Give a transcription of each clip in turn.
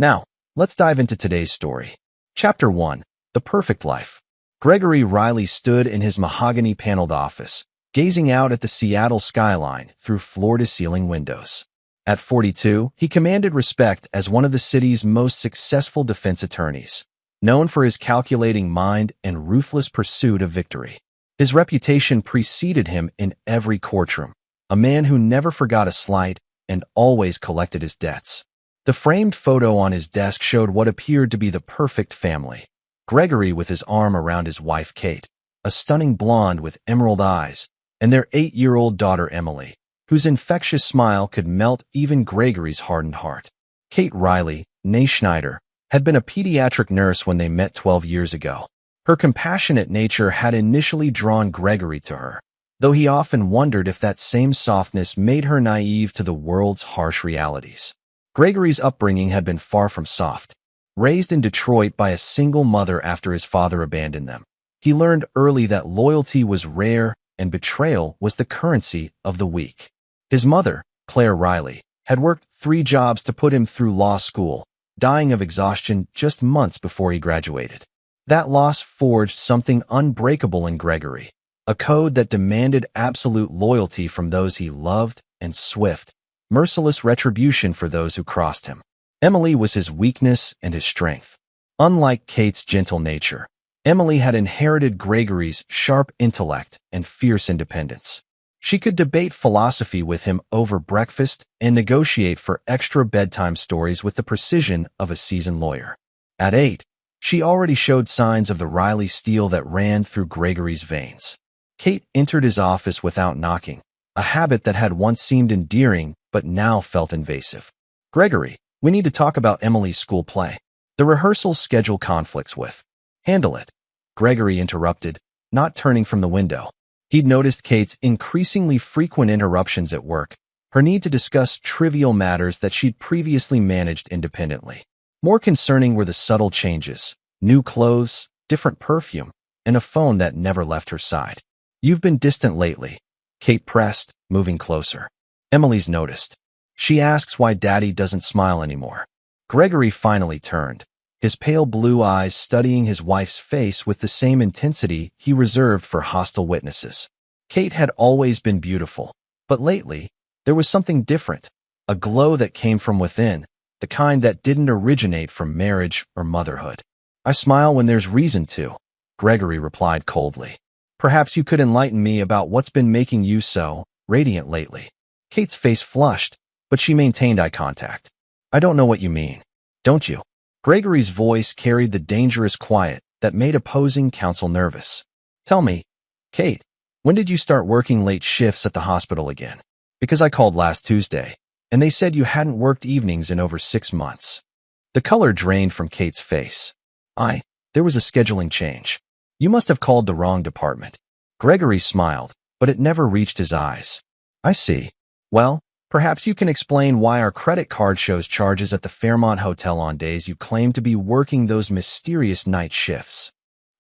Now, let's dive into today's story. Chapter 1. The Perfect Life. Gregory Riley stood in his mahogany-paneled office, gazing out at the Seattle skyline through floor-to-ceiling windows. At 42, he commanded respect as one of the city's most successful defense attorneys, known for his calculating mind and ruthless pursuit of victory. His reputation preceded him in every courtroom, a man who never forgot a slight and always collected his debts. The framed photo on his desk showed what appeared to be the perfect family. Gregory with his arm around his wife Kate, a stunning blonde with emerald eyes, and their 8-year-old daughter Emily, whose infectious smile could melt even Gregory's hardened heart. Kate Riley, née Schneider, had been a pediatric nurse when they met 12 years ago. Her compassionate nature had initially drawn Gregory to her, though he often wondered if that same softness made her naive to the world's harsh realities. Gregory's upbringing had been far from soft. Raised in Detroit by a single mother after his father abandoned them, he learned early that loyalty was rare and betrayal was the currency of the weak. His mother, Claire Riley, had worked 3 jobs to put him through law school, dying of exhaustion just months before he graduated. That loss forged something unbreakable in Gregory, a code that demanded absolute loyalty from those he loved and swift, merciless retribution for those who crossed him. Emily was his weakness and his strength. Unlike Kate's gentle nature, Emily had inherited Gregory's sharp intellect and fierce independence. She could debate philosophy with him over breakfast and negotiate for extra bedtime stories with the precision of a seasoned lawyer. At 8, she already showed signs of the Riley steel that ran through Gregory's veins. Kate entered his office without knocking, a habit that had once seemed endearing but now felt invasive. "Gregory, we need to talk about Emily's school play. The rehearsal schedule conflicts with." "Handle it," Gregory interrupted, not turning from the window. He'd noticed Kate's increasingly frequent interruptions at work, her need to discuss trivial matters that she'd previously managed independently. More concerning were the subtle changes: new clothes, different perfume, and a phone that never left her side. "You've been distant lately," Kate pressed, moving closer. Emily's noticed. "She asks why Daddy doesn't smile anymore." Gregory finally turned, his pale blue eyes studying his wife's face with the same intensity he reserved for hostile witnesses. Kate had always been beautiful, but lately, there was something different, a glow that came from within, the kind that didn't originate from marriage or motherhood. "I smile when there's reason to," Gregory replied coldly. "Perhaps you could enlighten me about what's been making you so radiant lately." Kate's face flushed, but she maintained eye contact. "I don't know what you mean." "Don't you?" Gregory's voice carried the dangerous quiet that made opposing counsel nervous. "Tell me, Kate, when did you start working late shifts at the hospital again? Because I called last Tuesday, and they said you hadn't worked evenings in over 6 months." The color drained from Kate's face. There was a scheduling change. You must have called the wrong department." Gregory smiled, but it never reached his eyes. "I see. Well, perhaps you can explain why our credit card shows charges at the Fairmont Hotel on days you claim to be working those mysterious night shifts."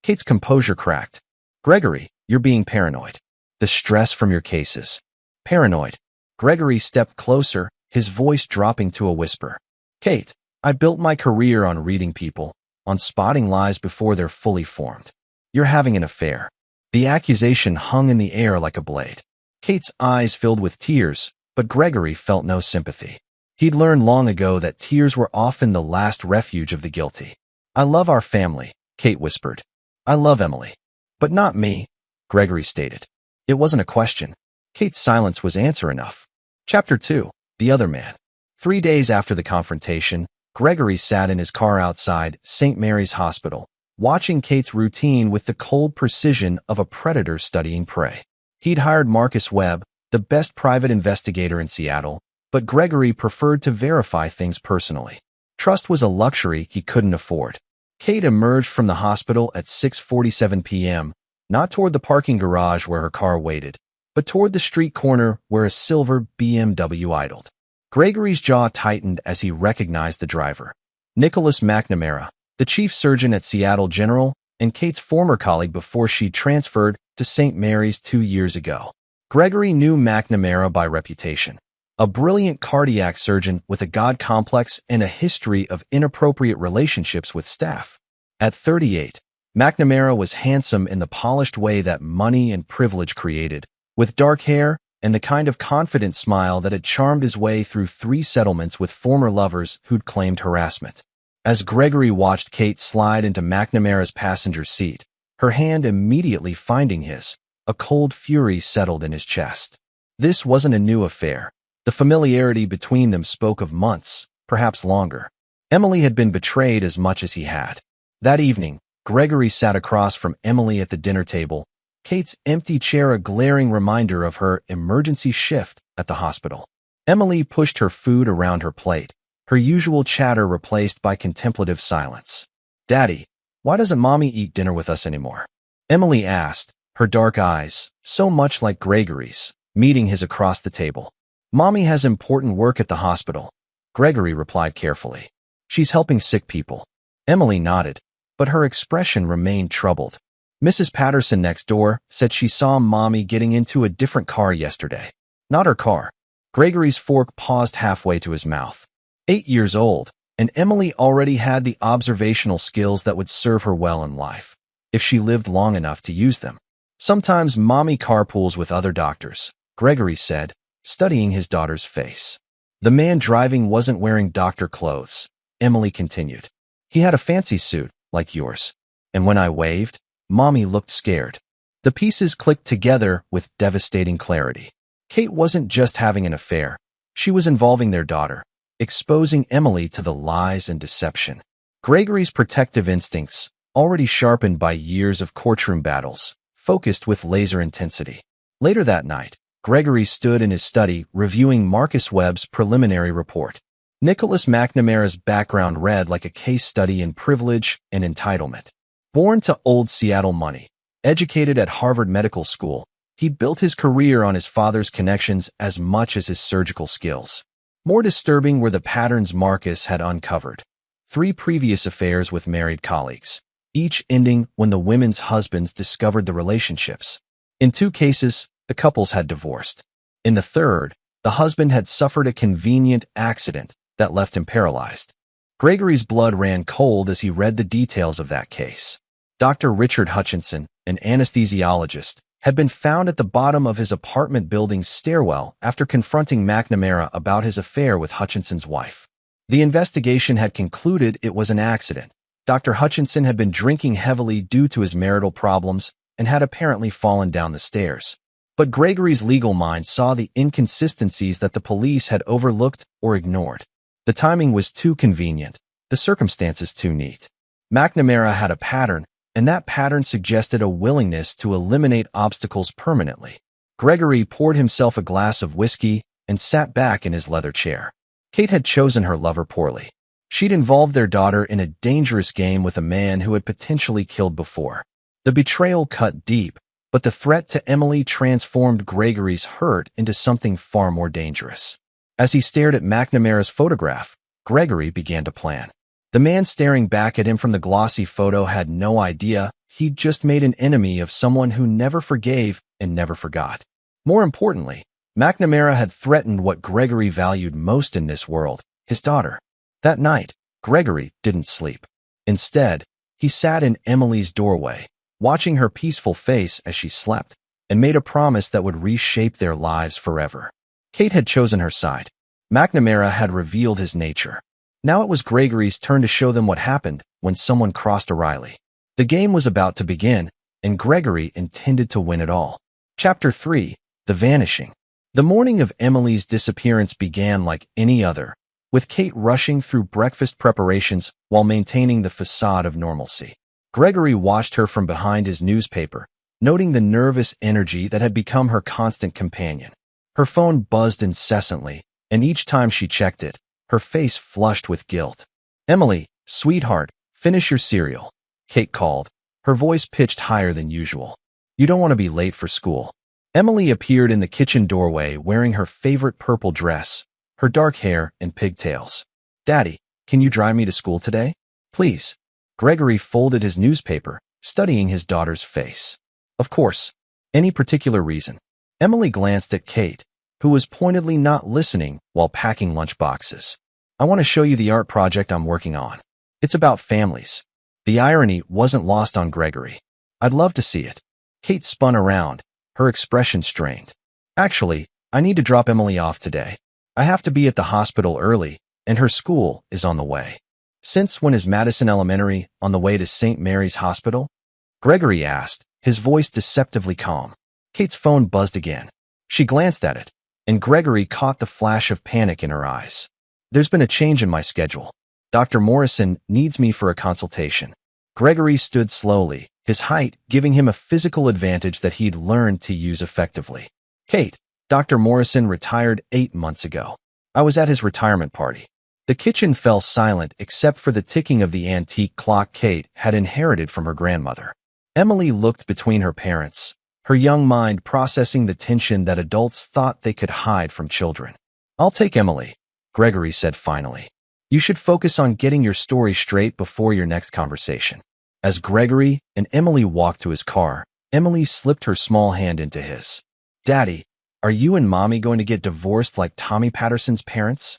Kate's composure cracked. "Gregory, you're being paranoid. The stress from your cases." "Paranoid." Gregory stepped closer, his voice dropping to a whisper. "Kate, I built my career on reading people, on spotting lies before they're fully formed. You're having an affair." The accusation hung in the air like a blade. Kate's eyes filled with tears, but Gregory felt no sympathy. He'd learned long ago that tears were often the last refuge of the guilty. "I love our family," Kate whispered. "I love Emily. But not me," Gregory stated. It wasn't a question. Kate's silence was answer enough. Chapter 2. The Other Man. 3 days after the confrontation, Gregory sat in his car outside St. Mary's Hospital, watching Kate's routine with the cold precision of a predator studying prey. He'd hired Marcus Webb, the best private investigator in Seattle, but Gregory preferred to verify things personally. Trust was a luxury he couldn't afford. Kate emerged from the hospital at 6:47 p.m., not toward the parking garage where her car waited, but toward the street corner where a silver BMW idled. Gregory's jaw tightened as he recognized the driver. Nicholas McNamara, the chief surgeon at Seattle General and Kate's former colleague before she transferred to St. Mary's 2 years ago. Gregory knew McNamara by reputation. a brilliant cardiac surgeon with a God complex and a history of inappropriate relationships with staff. At 38, McNamara was handsome in the polished way that money and privilege created, with dark hair and the kind of confident smile that had charmed his way through 3 settlements with former lovers who'd claimed harassment. As Gregory watched Kate slide into McNamara's passenger seat, her hand immediately finding his, a cold fury settled in his chest. This wasn't a new affair. The familiarity between them spoke of months, perhaps longer. Emily had been betrayed as much as he had. That evening, Gregory sat across from Emily at the dinner table, Kate's empty chair a glaring reminder of her emergency shift at the hospital. Emily pushed her food around her plate, her usual chatter replaced by contemplative silence. "Daddy, why doesn't Mommy eat dinner with us anymore?" Emily asked, her dark eyes, so much like Gregory's, meeting his across the table. "Mommy has important work at the hospital," Gregory replied carefully. "She's helping sick people." Emily nodded, but her expression remained troubled. "Mrs. Patterson next door said she saw Mommy getting into a different car yesterday." "Not her car." Gregory's fork paused halfway to his mouth. 8 years old, and Emily already had the observational skills that would serve her well in life, if she lived long enough to use them. "Sometimes Mommy carpools with other doctors," Gregory said, studying his daughter's face. "The man driving wasn't wearing doctor clothes," Emily continued. "He had a fancy suit, like yours. And when I waved, Mommy looked scared." The pieces clicked together with devastating clarity. Kate wasn't just having an affair. She was involving their daughter, exposing Emily to the lies and deception. Gregory's protective instincts, already sharpened by years of courtroom battles, focused with laser intensity. Later that night, Gregory stood in his study reviewing Marcus Webb's preliminary report. Nicholas McNamara's background read like a case study in privilege and entitlement. Born to old Seattle money, educated at Harvard Medical School, he built his career on his father's connections as much as his surgical skills. More disturbing were the patterns Marcus had uncovered. 3 previous affairs with married colleagues, each ending when the women's husbands discovered the relationships. In 2 cases, the couples had divorced. In the third, the husband had suffered a convenient accident that left him paralyzed. Gregory's blood ran cold as he read the details of that case. Dr. Richard Hutchinson, an anesthesiologist, had been found at the bottom of his apartment building's stairwell after confronting McNamara about his affair with Hutchinson's wife. The investigation had concluded it was an accident. Dr. Hutchinson had been drinking heavily due to his marital problems and had apparently fallen down the stairs. But Gregory's legal mind saw the inconsistencies that the police had overlooked or ignored. The timing was too convenient, the circumstances too neat. McNamara had a pattern, and that pattern suggested a willingness to eliminate obstacles permanently. Gregory poured himself a glass of whiskey and sat back in his leather chair. Kate had chosen her lover poorly. She'd involved their daughter in a dangerous game with a man who had potentially killed before. The betrayal cut deep, but the threat to Emily transformed Gregory's hurt into something far more dangerous. As he stared at McNamara's photograph, Gregory began to plan. The man staring back at him from the glossy photo had no idea he'd just made an enemy of someone who never forgave and never forgot. More importantly, McNamara had threatened what Gregory valued most in this world, his daughter. That night, Gregory didn't sleep. Instead, he sat in Emily's doorway, watching her peaceful face as she slept, and made a promise that would reshape their lives forever. Kate had chosen her side. McNamara had revealed his nature. Now it was Gregory's turn to show them what happened when someone crossed O'Reilly. The game was about to begin, and Gregory intended to win it all. Chapter 3: The Vanishing. The morning of Emily's disappearance began like any other, with Kate rushing through breakfast preparations while maintaining the facade of normalcy. Gregory watched her from behind his newspaper, noting the nervous energy that had become her constant companion. Her phone buzzed incessantly, and each time she checked it, her face flushed with guilt. "Emily, sweetheart, finish your cereal," Kate called, her voice pitched higher than usual. "You don't want to be late for school." Emily appeared in the kitchen doorway wearing her favorite purple dress, her dark hair and pigtails. "Daddy, can you drive me to school today? Please." Gregory folded his newspaper, studying his daughter's face. "Of course. Any particular reason?" Emily glanced at Kate, who was pointedly not listening while packing lunchboxes. I want to show you the art project I'm working on. It's about families. The irony wasn't lost on Gregory. I'd love to see it. Kate spun around, her expression strained. Actually, I need to drop Emily off today. I have to be at the hospital early, and her school is on the way. Since when is Madison Elementary on the way to St. Mary's Hospital? Gregory asked, his voice deceptively calm. Kate's phone buzzed again. She glanced at it, and Gregory caught the flash of panic in her eyes. There's been a change in my schedule. Dr. Morrison needs me for a consultation. Gregory stood slowly, his height giving him a physical advantage that he'd learned to use effectively. Kate, Dr. Morrison retired 8 months ago. I was at his retirement party. The kitchen fell silent except for the ticking of the antique clock Kate had inherited from her grandmother. Emily looked between her parents, her young mind processing the tension that adults thought they could hide from children. I'll take Emily, Gregory said finally. You should focus on getting your story straight before your next conversation. As Gregory and Emily walked to his car, Emily slipped her small hand into his. Daddy, are you and Mommy going to get divorced like Tommy Patterson's parents?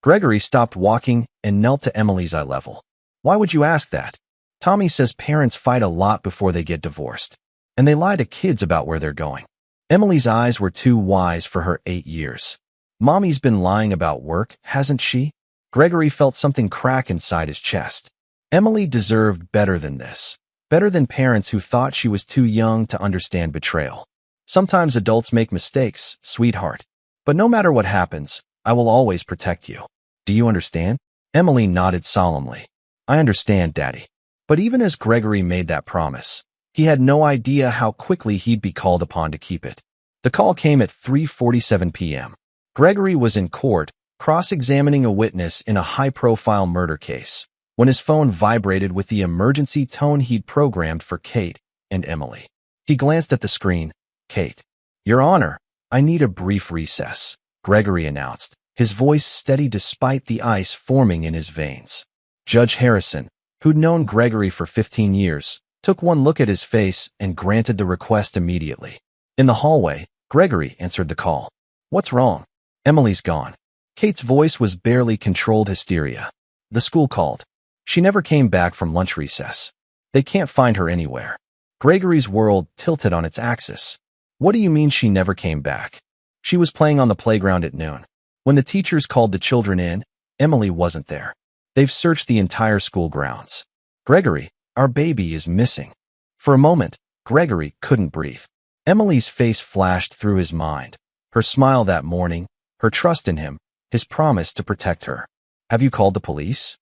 Gregory stopped walking and knelt to Emily's eye level. Why would you ask that? Tommy says parents fight a lot before they get divorced, and they lie to kids about where they're going. Emily's eyes were too wise for her 8 years. Mommy's been lying about work, hasn't she? Gregory felt something crack inside his chest. Emily deserved better than this. Better than parents who thought she was too young to understand betrayal. Sometimes adults make mistakes, sweetheart. But no matter what happens, I will always protect you. Do you understand? Emily nodded solemnly. I understand, Daddy. But even as Gregory made that promise, he had no idea how quickly he'd be called upon to keep it. The call came at 3:47 p.m. Gregory was in court, cross-examining a witness in a high-profile murder case, when his phone vibrated with the emergency tone he'd programmed for Kate and Emily. He glanced at the screen. Kate. Your Honor, I need a brief recess, Gregory announced, his voice steady despite the ice forming in his veins. Judge Harrison, who'd known Gregory for 15 years, took one look at his face and granted the request immediately. In the hallway, Gregory answered the call. What's wrong? Emily's gone. Kate's voice was barely controlled hysteria. The school called. She never came back from lunch recess. They can't find her anywhere. Gregory's world tilted on its axis. What do you mean she never came back? She was playing on the playground at noon. When the teachers called the children in, Emily wasn't there. They've searched the entire school grounds. Gregory, our baby is missing. For a moment, Gregory couldn't breathe. Emily's face flashed through his mind. Her smile that morning, her trust in him, his promise to protect her. Have you called the police?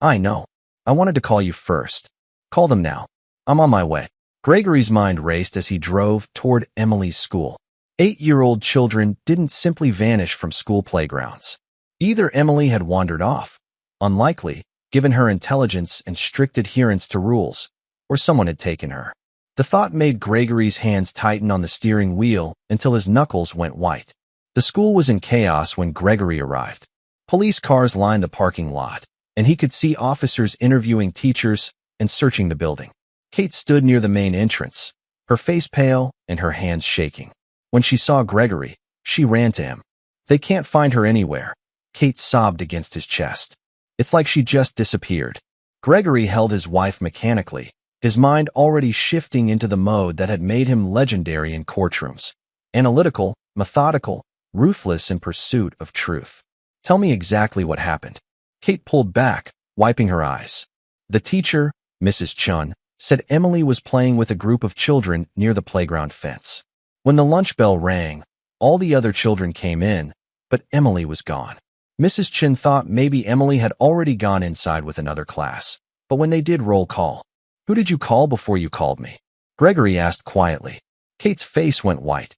I know. I wanted to call you first. Call them now. I'm on my way. Gregory's mind raced as he drove toward Emily's school. 8-year-old children didn't simply vanish from school playgrounds. Either Emily had wandered off, unlikely, given her intelligence and strict adherence to rules, or someone had taken her. The thought made Gregory's hands tighten on the steering wheel until his knuckles went white. The school was in chaos when Gregory arrived. Police cars lined the parking lot, and he could see officers interviewing teachers and searching the building. Kate stood near the main entrance, her face pale and her hands shaking. When she saw Gregory, she ran to him. They can't find her anywhere. Kate sobbed against his chest. It's like she just disappeared. Gregory held his wife mechanically, his mind already shifting into the mode that had made him legendary in courtrooms. Analytical, methodical, ruthless in pursuit of truth. Tell me exactly what happened. Kate pulled back, wiping her eyes. The teacher, Mrs. Chun, said Emily was playing with a group of children near the playground fence. When the lunch bell rang, all the other children came in, but Emily was gone. Mrs. Chin thought maybe Emily had already gone inside with another class, but when they did roll call, who did you call before you called me? Gregory asked quietly. Kate's face went white.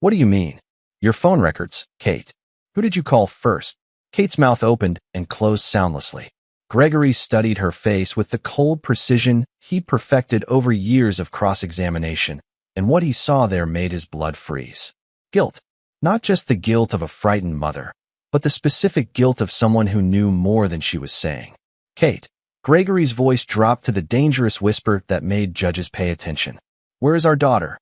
What do you mean? Your phone records, Kate. Who did you call first? Kate's mouth opened and closed soundlessly. Gregory studied her face with the cold precision he'd perfected over years of cross-examination, and what he saw there made his blood freeze. Guilt. Not just the guilt of a frightened mother, but the specific guilt of someone who knew more than she was saying. Kate. Gregory's voice dropped to the dangerous whisper that made judges pay attention. Where is our daughter?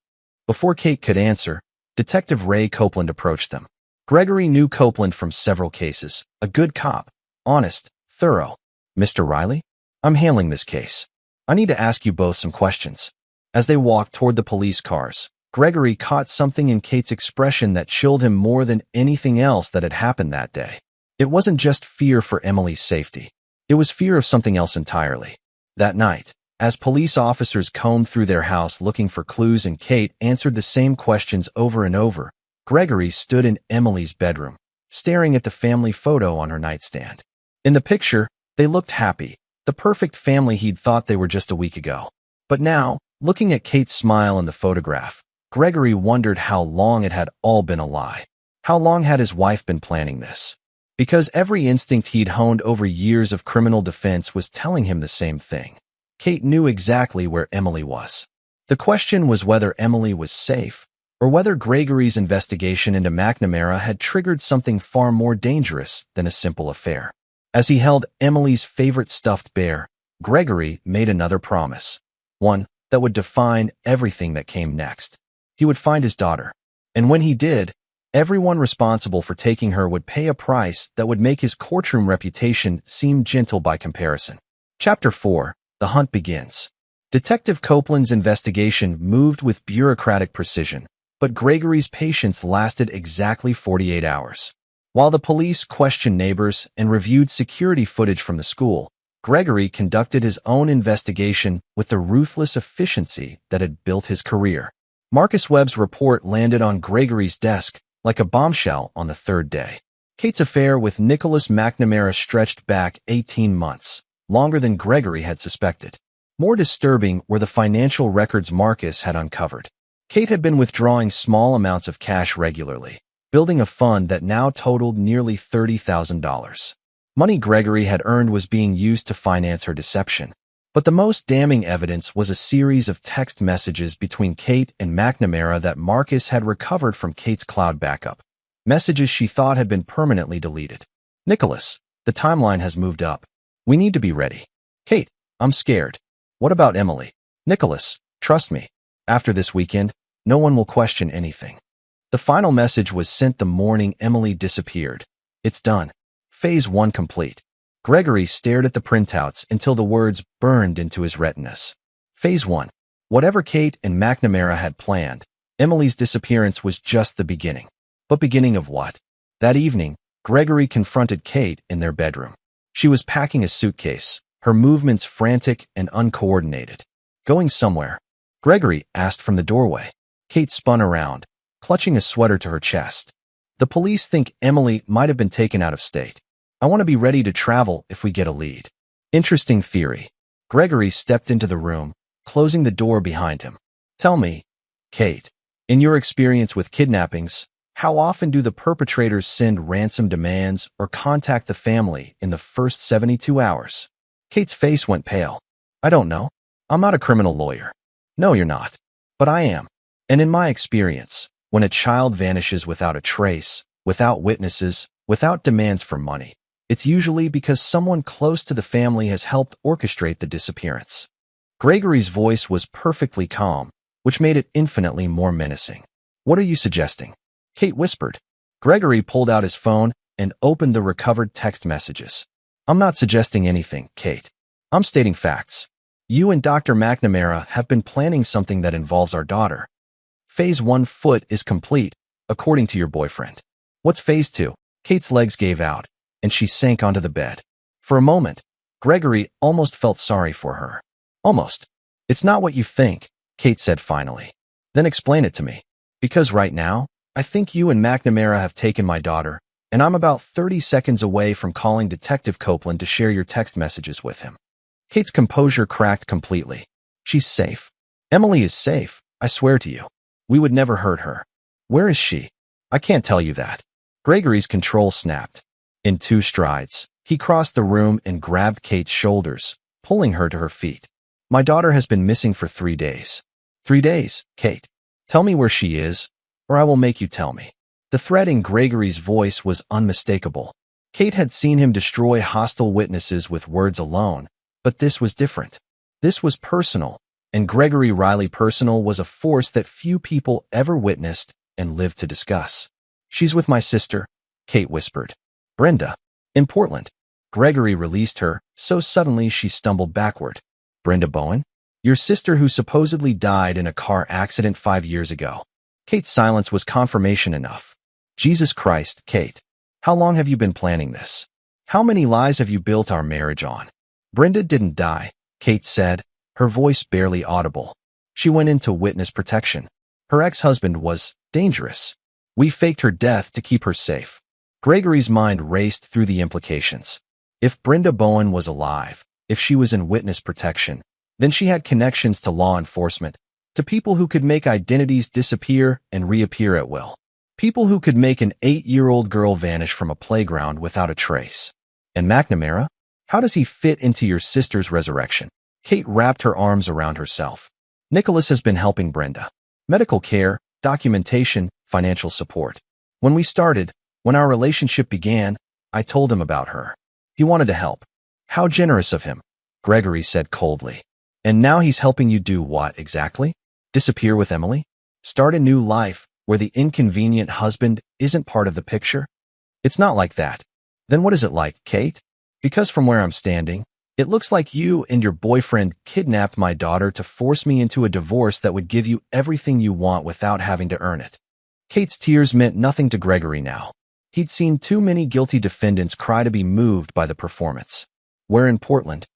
Before Kate could answer, Detective Ray Copeland approached them. Gregory knew Copeland from several cases. A good cop. Honest. Thorough. Mr. Riley? I'm handling this case. I need to ask you both some questions. As they walked toward the police cars, Gregory caught something in Kate's expression that chilled him more than anything else that had happened that day. It wasn't just fear for Emily's safety. It was fear of something else entirely. That night, as police officers combed through their house looking for clues and Kate answered the same questions over and over, Gregory stood in Emily's bedroom, staring at the family photo on her nightstand. In the picture, they looked happy, the perfect family he'd thought they were just a week ago. But now, looking at Kate's smile in the photograph, Gregory wondered how long it had all been a lie. How long had his wife been planning this? Because every instinct he'd honed over years of criminal defense was telling him the same thing. Kate knew exactly where Emily was. The question was whether Emily was safe, or whether Gregory's investigation into McNamara had triggered something far more dangerous than a simple affair. As he held Emily's favorite stuffed bear, Gregory made another promise. One that would define everything that came next. He would find his daughter. And when he did, everyone responsible for taking her would pay a price that would make his courtroom reputation seem gentle by comparison. Chapter 4. The Hunt Begins. Detective Copeland's investigation moved with bureaucratic precision, but Gregory's patience lasted exactly 48 hours. While the police questioned neighbors and reviewed security footage from the school, Gregory conducted his own investigation with the ruthless efficiency that had built his career. Marcus Webb's report landed on Gregory's desk like a bombshell on the third day. Kate's affair with Nicholas McNamara stretched back 18 months, longer than Gregory had suspected. More disturbing were the financial records Marcus had uncovered. Kate had been withdrawing small amounts of cash regularly, building a fund that now totaled nearly $30,000. Money Gregory had earned was being used to finance her deception. But the most damning evidence was a series of text messages between Kate and McNamara that Marcus had recovered from Kate's cloud backup. Messages she thought had been permanently deleted. Nicholas, the timeline has moved up. We need to be ready. Kate, I'm scared. What about Emily? Nicholas, trust me. After this weekend, no one will question anything. The final message was sent the morning Emily disappeared. It's done. Phase 1 complete. Gregory stared at the printouts until the words burned into his retinas. Phase 1. Whatever Kate and McNamara had planned, Emily's disappearance was just the beginning. But beginning of what? That evening, Gregory confronted Kate in their bedroom. She was packing a suitcase, her movements frantic and uncoordinated. Going somewhere? Gregory asked from the doorway. Kate spun around, clutching a sweater to her chest. The police think Emily might have been taken out of state. I want to be ready to travel if we get a lead. Interesting theory. Gregory stepped into the room, closing the door behind him. Tell me, Kate, in your experience with kidnappings, how often do the perpetrators send ransom demands or contact the family in the first 72 hours? Kate's face went pale. I don't know. I'm not a criminal lawyer. No, you're not. But I am. And in my experience, when a child vanishes without a trace, without witnesses, without demands for money, it's usually because someone close to the family has helped orchestrate the disappearance. Gregory's voice was perfectly calm, which made it infinitely more menacing. What are you suggesting? Kate whispered. Gregory pulled out his phone and opened the recovered text messages. I'm not suggesting anything, Kate. I'm stating facts. You and Dr. McNamara have been planning something that involves our daughter. Phase 1 foot is complete, according to your boyfriend. What's Phase 2? Kate's legs gave out, and she sank onto the bed. For a moment, Gregory almost felt sorry for her. Almost. It's not what you think, Kate said finally. Then explain it to me. Because right now, I think you and McNamara have taken my daughter, and I'm about 30 seconds away from calling Detective Copeland to share your text messages with him. Kate's composure cracked completely. She's safe. Emily is safe, I swear to you. We would never hurt her. Where is she? I can't tell you that. Gregory's control snapped. In 2 strides, he crossed the room and grabbed Kate's shoulders, pulling her to her feet. My daughter has been missing for 3 days. 3 days, Kate. Tell me where she is, or I will make you tell me. The threat in Gregory's voice was unmistakable. Kate had seen him destroy hostile witnesses with words alone, but this was different. This was personal, and Gregory Riley personal was a force that few people ever witnessed and lived to discuss. She's with my sister, Kate whispered. Brenda. In Portland. Gregory released her, so suddenly she stumbled backward. Brenda Bowen? Your sister who supposedly died in a car accident 5 years ago. Kate's silence was confirmation enough. Jesus Christ, Kate. How long have you been planning this? How many lies have you built our marriage on? Brenda didn't die, Kate said, her voice barely audible. She went into witness protection. Her ex-husband was dangerous. We faked her death to keep her safe. Gregory's mind raced through the implications. If Brenda Bowen was alive, if she was in witness protection, then she had connections to law enforcement, to people who could make identities disappear and reappear at will. People who could make an 8-year-old girl vanish from a playground without a trace. And McNamara? How does he fit into your sister's resurrection? Kate wrapped her arms around herself. Nicholas has been helping Brenda. Medical care, documentation, financial support. When we started, when our relationship began, I told him about her. He wanted to help. How generous of him, Gregory said coldly. And now he's helping you do what exactly? Disappear with Emily? Start a new life where the inconvenient husband isn't part of the picture? It's not like that. Then what is it like, Kate? Because from where I'm standing, it looks like you and your boyfriend kidnapped my daughter to force me into a divorce that would give you everything you want without having to earn it. Kate's tears meant nothing to Gregory now. He'd seen too many guilty defendants cry to be moved by the performance. Where in Portland?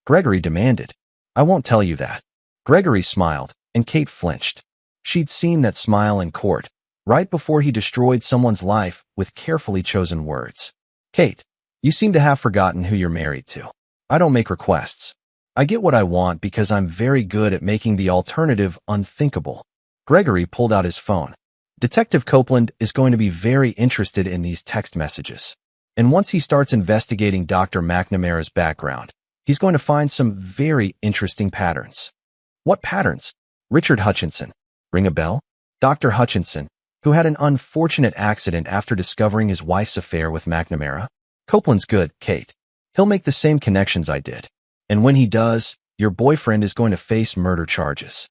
Gregory demanded. I won't tell you that. Gregory smiled, and Kate flinched. She'd seen that smile in court, right before he destroyed someone's life with carefully chosen words. Kate, you seem to have forgotten who you're married to. I don't make requests. I get what I want because I'm very good at making the alternative unthinkable. Gregory pulled out his phone. Detective Copeland is going to be very interested in these text messages. And once he starts investigating Dr. McNamara's background, he's going to find some very interesting patterns. What patterns? Richard Hutchinson. Ring a bell? Dr. Hutchinson, who had an unfortunate accident after discovering his wife's affair with McNamara. Copeland's good, Kate. He'll make the same connections I did. And when he does, your boyfriend is going to face murder charges.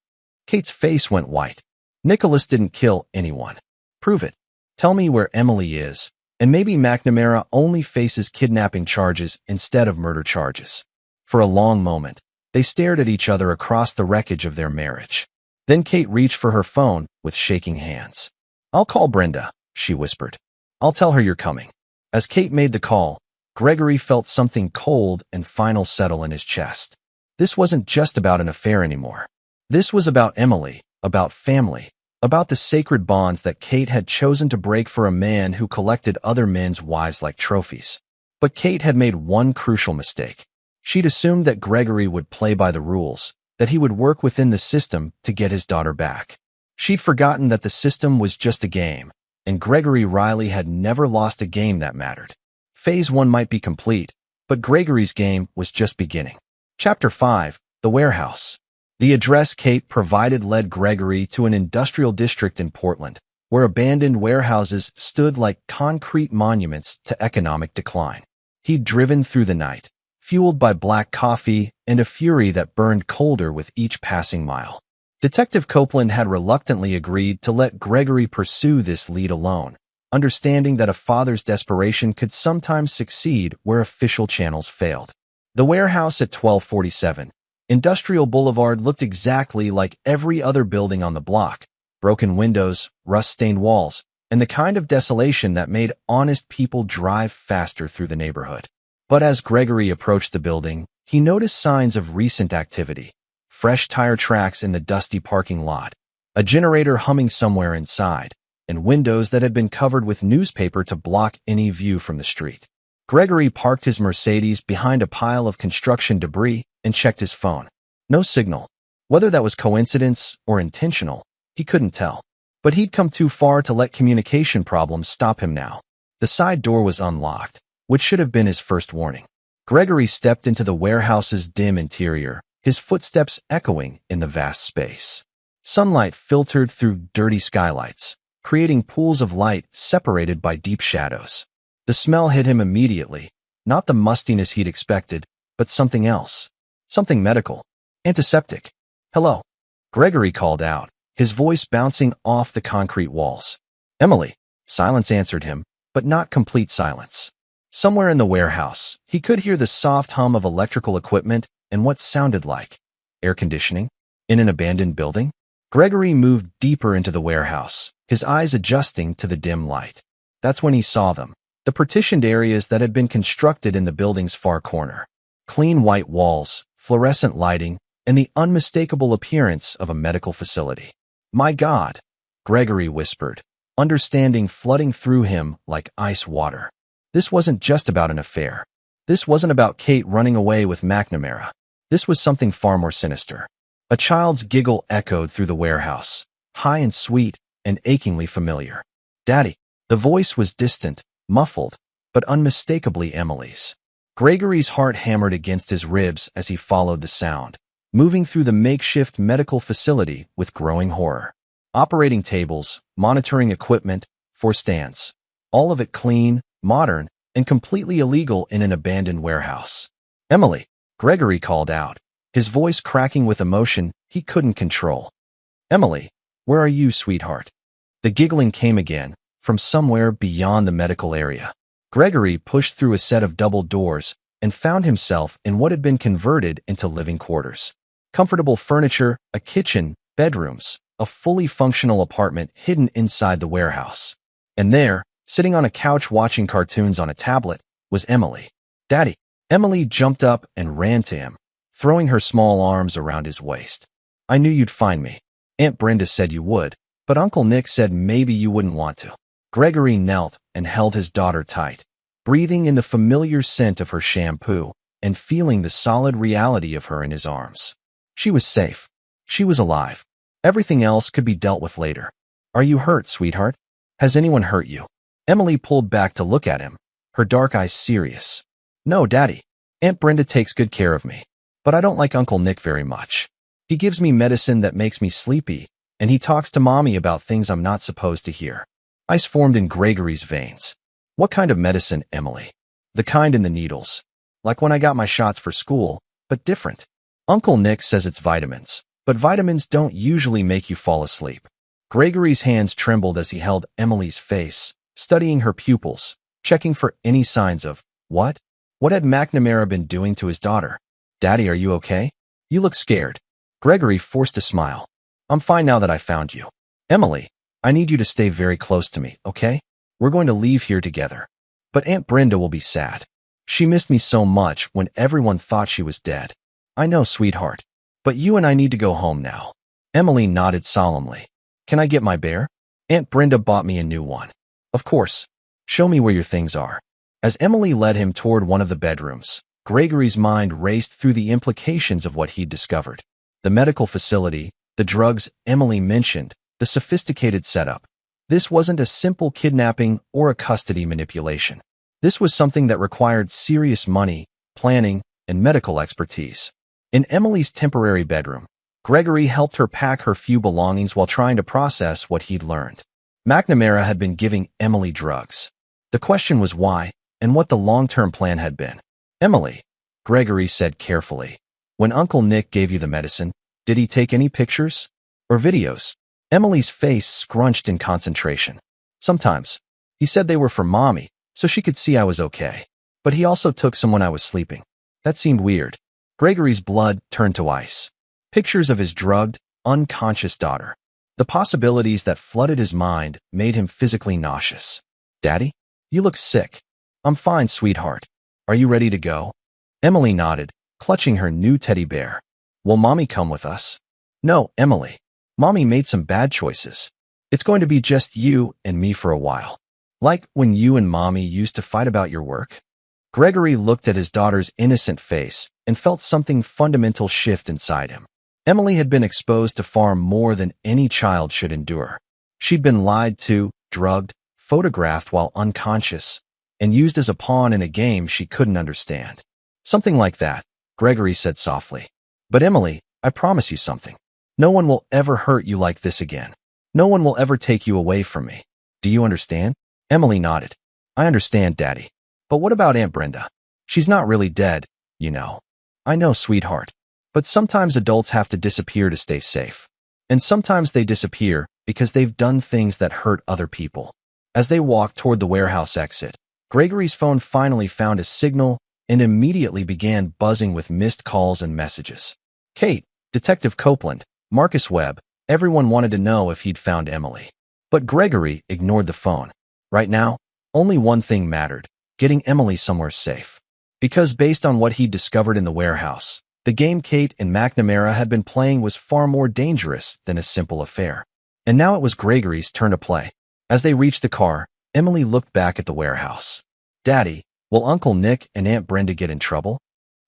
Kate's face went white. Nicholas didn't kill anyone. Prove it. Tell me where Emily is, and maybe McNamara only faces kidnapping charges instead of murder charges. For a long moment, they stared at each other across the wreckage of their marriage. Then Kate reached for her phone with shaking hands. I'll call Brenda, she whispered. I'll tell her you're coming. As Kate made the call, Gregory felt something cold and final settle in his chest. This wasn't just about an affair anymore. This was about Emily, about family, about the sacred bonds that Kate had chosen to break for a man who collected other men's wives like trophies. But Kate had made one crucial mistake. She'd assumed that Gregory would play by the rules, that he would work within the system to get his daughter back. She'd forgotten that the system was just a game, and Gregory Riley had never lost a game that mattered. Phase 1 might be complete, but Gregory's game was just beginning. Chapter 5, The Warehouse. The address Kate provided led Gregory to an industrial district in Portland, where abandoned warehouses stood like concrete monuments to economic decline. He'd driven through the night, fueled by black coffee and a fury that burned colder with each passing mile. Detective Copeland had reluctantly agreed to let Gregory pursue this lead alone, understanding that a father's desperation could sometimes succeed where official channels failed. The warehouse at 1247 Industrial Boulevard looked exactly like every other building on the block. Broken windows, rust-stained walls, and the kind of desolation that made honest people drive faster through the neighborhood. But as Gregory approached the building, he noticed signs of recent activity. Fresh tire tracks in the dusty parking lot, a generator humming somewhere inside, and windows that had been covered with newspaper to block any view from the street. Gregory parked his Mercedes behind a pile of construction debris and checked his phone. No signal. Whether that was coincidence or intentional, he couldn't tell. But he'd come too far to let communication problems stop him now. The side door was unlocked, which should have been his first warning. Gregory stepped into the warehouse's dim interior, his footsteps echoing in the vast space. Sunlight filtered through dirty skylights, creating pools of light separated by deep shadows. The smell hit him immediately, not the mustiness he'd expected, but something else. Something medical. Antiseptic. Hello. Gregory called out, his voice bouncing off the concrete walls. Emily. Silence answered him, but not complete silence. Somewhere in the warehouse, he could hear the soft hum of electrical equipment and what sounded like air conditioning in an abandoned building. Gregory moved deeper into the warehouse, his eyes adjusting to the dim light. That's when he saw them, the partitioned areas that had been constructed in the building's far corner. Clean white walls, fluorescent lighting, and the unmistakable appearance of a medical facility. "My God," Gregory whispered, understanding flooding through him like ice water. This wasn't just about an affair. This wasn't about Kate running away with McNamara. This was something far more sinister. A child's giggle echoed through the warehouse, high and sweet and achingly familiar. "Daddy." The voice was distant, muffled, but unmistakably Emily's. Gregory's heart hammered against his ribs as he followed the sound, moving through the makeshift medical facility with growing horror. Operating tables, monitoring equipment, four stands. All of it clean, modern, and completely illegal in an abandoned warehouse. "Emily," Gregory called out, his voice cracking with emotion he couldn't control. "Emily, where are you, sweetheart?" The giggling came again, from somewhere beyond the medical area. Gregory pushed through a set of double doors and found himself in what had been converted into living quarters. Comfortable furniture, a kitchen, bedrooms, a fully functional apartment hidden inside the warehouse. And there, sitting on a couch watching cartoons on a tablet, was Emily. "Daddy." Emily jumped up and ran to him, throwing her small arms around his waist. "I knew you'd find me. Aunt Brenda said you would, but Uncle Nick said maybe you wouldn't want to." Gregory knelt and held his daughter tight, breathing in the familiar scent of her shampoo and feeling the solid reality of her in his arms. She was safe. She was alive. Everything else could be dealt with later. "Are you hurt, sweetheart? Has anyone hurt you?" Emily pulled back to look at him, her dark eyes serious. "No, Daddy. Aunt Brenda takes good care of me. But I don't like Uncle Nick very much. He gives me medicine that makes me sleepy, and he talks to Mommy about things I'm not supposed to hear." Ice formed in Gregory's veins. "What kind of medicine, Emily?" "The kind in the needles. Like when I got my shots for school, but different. Uncle Nick says it's vitamins, but vitamins don't usually make you fall asleep." Gregory's hands trembled as he held Emily's face, studying her pupils, checking for any signs of what? What had McNamara been doing to his daughter? "Daddy, are you okay? You look scared." Gregory forced a smile. "I'm fine now that I found you. Emily, I need you to stay very close to me, okay? We're going to leave here together. But Aunt Brenda will be sad. She missed me so much when everyone thought she was dead." "I know, sweetheart. But you and I need to go home now." Emily nodded solemnly. "Can I get my bear? Aunt Brenda bought me a new one." "Of course. Show me where your things are." As Emily led him toward one of the bedrooms, Gregory's mind raced through the implications of what he'd discovered. The medical facility, the drugs Emily mentioned, the sophisticated setup. This wasn't a simple kidnapping or a custody manipulation. This was something that required serious money, planning, and medical expertise. In Emily's temporary bedroom, Gregory helped her pack her few belongings while trying to process what he'd learned. McNamara had been giving Emily drugs. The question was why, and what the long-term plan had been. "Emily," Gregory said carefully, "when Uncle Nick gave you the medicine, did he take any pictures or videos?" Emily's face scrunched in concentration. "Sometimes. He said they were for Mommy, so she could see I was okay. But he also took some when I was sleeping. That seemed weird." Gregory's blood turned to ice. Pictures of his drugged, unconscious daughter. The possibilities that flooded his mind made him physically nauseous. "Daddy, you look sick." "I'm fine, sweetheart. Are you ready to go?" Emily nodded, clutching her new teddy bear. "Will Mommy come with us?" "No, Emily. Mommy made some bad choices. It's going to be just you and me for a while. Like when you and Mommy used to fight about your work." Gregory looked at his daughter's innocent face and felt something fundamental shift inside him. Emily had been exposed to far more than any child should endure. She'd been lied to, drugged, photographed while unconscious, and used as a pawn in a game she couldn't understand. "Something like that," Gregory said softly. "But Emily, I promise you something. No one will ever hurt you like this again. No one will ever take you away from me. Do you understand?" Emily nodded. "I understand, Daddy. But what about Aunt Brenda? She's not really dead, you know." "I know, sweetheart. But sometimes adults have to disappear to stay safe. And sometimes they disappear because they've done things that hurt other people." As they walked toward the warehouse exit, Gregory's phone finally found a signal and immediately began buzzing with missed calls and messages. Kate, Detective Copeland, Marcus Webb, everyone wanted to know if he'd found Emily. But Gregory ignored the phone. Right now, only one thing mattered: getting Emily somewhere safe. Because based on what he'd discovered in the warehouse, the game Kate and McNamara had been playing was far more dangerous than a simple affair. And now it was Gregory's turn to play. As they reached the car, Emily looked back at the warehouse. "Daddy, will Uncle Nick and Aunt Brenda get in trouble?"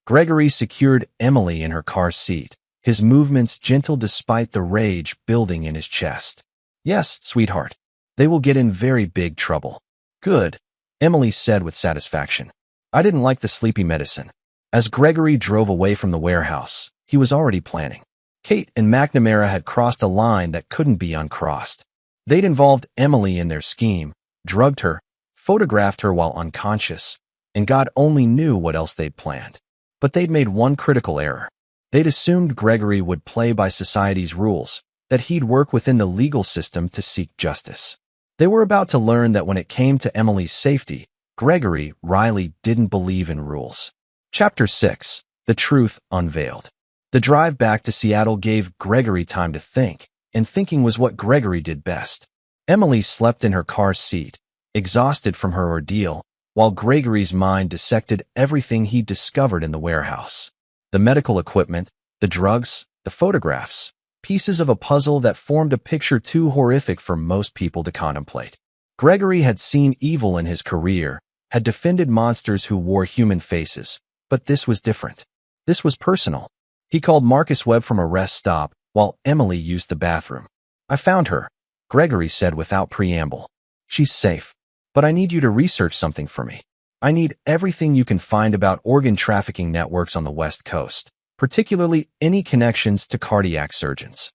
Gregory secured Emily in her car seat, his movements gentle despite the rage building in his chest. "Yes, sweetheart. They will get in very big trouble." "Good," Emily said with satisfaction. "I didn't like the sleepy medicine." As Gregory drove away from the warehouse, he was already planning. Kate and McNamara had crossed a line that couldn't be uncrossed. They'd involved Emily in their scheme, drugged her, photographed her while unconscious, and God only knew what else they'd planned. But they'd made one critical error. They'd assumed Gregory would play by society's rules, that he'd work within the legal system to seek justice. They were about to learn that when it came to Emily's safety, Gregory Riley didn't believe in rules. Chapter 6: The Truth Unveiled. The drive back to Seattle gave Gregory time to think, and thinking was what Gregory did best. Emily slept in her car seat, exhausted from her ordeal, while Gregory's mind dissected everything he'd discovered in the warehouse. The medical equipment, the drugs, the photographs, pieces of a puzzle that formed a picture too horrific for most people to contemplate. Gregory had seen evil in his career, had defended monsters who wore human faces, but this was different. This was personal. He called Marcus Webb from a rest stop while Emily used the bathroom. "I found her," Gregory said without preamble. "She's safe. But I need you to research something for me. I need everything you can find about organ trafficking networks on the West Coast, particularly any connections to cardiac surgeons."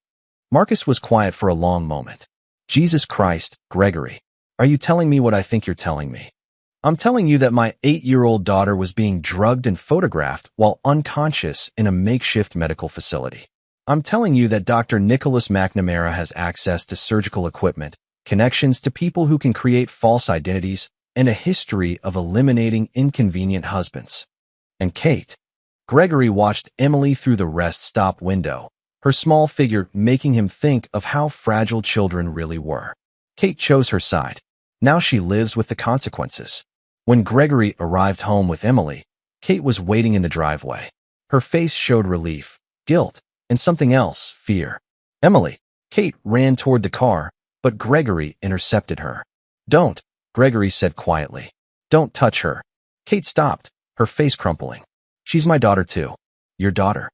Marcus was quiet for a long moment. "Jesus Christ, Gregory. Are you telling me what I think you're telling me?" "I'm telling you that my 8-year-old daughter was being drugged and photographed while unconscious in a makeshift medical facility. I'm telling you that Dr. Nicholas McNamara has access to surgical equipment, connections to people who can create false identities, and a history of eliminating inconvenient husbands." And Kate. Gregory watched Emily through the rest stop window, her small figure making him think of how fragile children really were. Kate chose her side. Now she lives with the consequences. When Gregory arrived home with Emily, Kate was waiting in the driveway. Her face showed relief, guilt, and something else, fear. "Emily." Kate ran toward the car, but Gregory intercepted her. "Don't," Gregory said quietly. "Don't touch her." Kate stopped, her face crumpling. "She's my daughter too." "Your daughter?"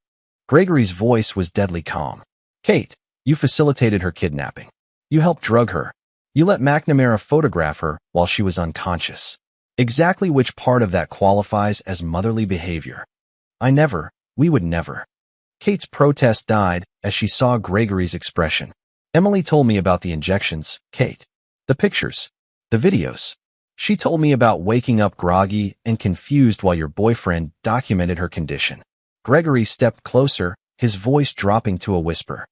Gregory's voice was deadly calm. "Kate, you facilitated her kidnapping. You helped drug her. You let McNamara photograph her while she was unconscious. Exactly which part of that qualifies as motherly behavior?" We would never." Kate's protest died as she saw Gregory's expression. "Emily told me about the injections, Kate. The pictures. The videos. She told me about waking up groggy and confused while your boyfriend documented her condition." Gregory stepped closer, his voice dropping to a whisper.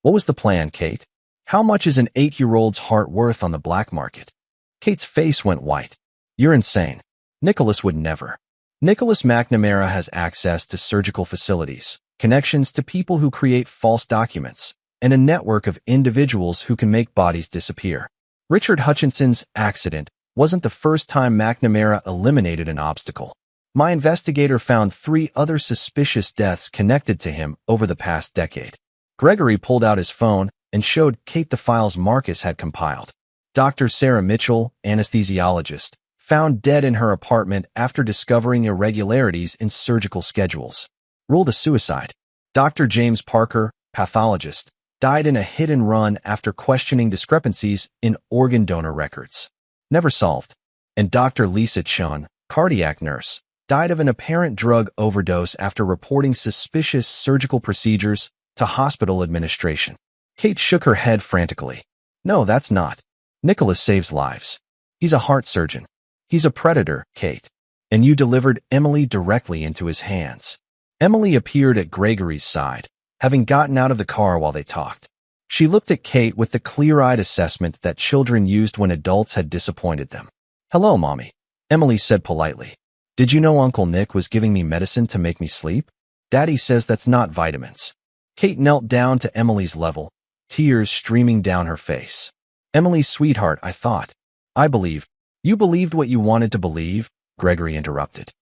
"What was the plan, Kate? How much is an 8-year-old's heart worth on the black market?" Kate's face went white. "You're insane. Nicholas would never." Nicholas McNamara has access to surgical facilities, connections to people who create false documents, and a network of individuals who can make bodies disappear. Richard Hutchinson's accident wasn't the first time McNamara eliminated an obstacle. My investigator found 3 other suspicious deaths connected to him over the past decade. Gregory pulled out his phone and showed Kate the files Marcus had compiled. Dr. Sarah Mitchell, anesthesiologist, found dead in her apartment after discovering irregularities in surgical schedules. Ruled a suicide. Dr. James Parker, pathologist, died in a hit-and-run after questioning discrepancies in organ donor records. Never solved. And Dr. Lisa Chun, cardiac nurse, died of an apparent drug overdose after reporting suspicious surgical procedures to hospital administration. Kate shook her head frantically. "No, that's not. Nicholas saves lives. He's a heart surgeon. He's a predator, Kate. And you delivered Emily directly into his hands." Emily appeared at Gregory's side, having gotten out of the car while they talked. She looked at Kate with the clear-eyed assessment that children used when adults had disappointed them. "Hello, Mommy," Emily said politely. "Did you know Uncle Nick was giving me medicine to make me sleep? Daddy says that's not vitamins." Kate knelt down to Emily's level, tears streaming down her face. "Emily, sweetheart, I thought. I believed." "You believed what you wanted to believe," Gregory interrupted.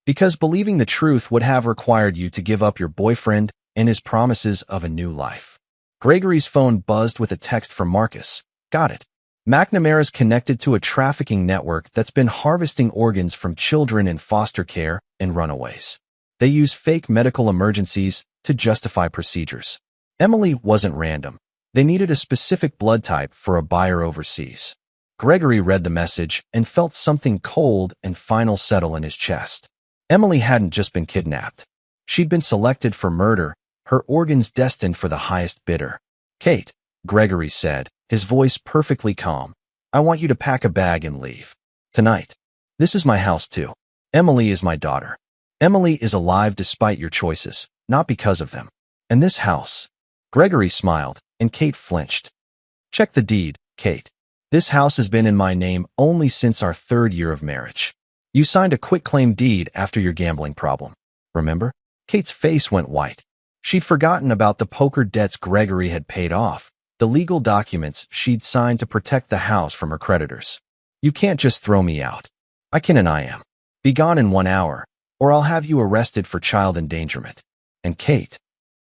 "Because believing the truth would have required you to give up your boyfriend and his promises of a new life." Gregory's phone buzzed with a text from Marcus. "Got it. McNamara's connected to a trafficking network that's been harvesting organs from children in foster care and runaways. They use fake medical emergencies to justify procedures." Emily wasn't random. They needed a specific blood type for a buyer overseas. Gregory read the message and felt something cold and final settle in his chest. Emily hadn't just been kidnapped. She'd been selected for murder, her organs destined for the highest bidder. "Kate," Gregory said, his voice perfectly calm, "I want you to pack a bag and leave. Tonight. This is my house too. Emily is my daughter. Emily is alive despite your choices, not because of them. And this house." Gregory smiled, and Kate flinched. "Check the deed, Kate. This house has been in my name only since our 3rd year of marriage. You signed a quitclaim deed after your gambling problem. Remember?" Kate's face went white. She'd forgotten about the poker debts Gregory had paid off, the legal documents she'd signed to protect the house from her creditors. "You can't just throw me out. I can and I am. Be gone in 1 hour, or I'll have you arrested for child endangerment." And Kate.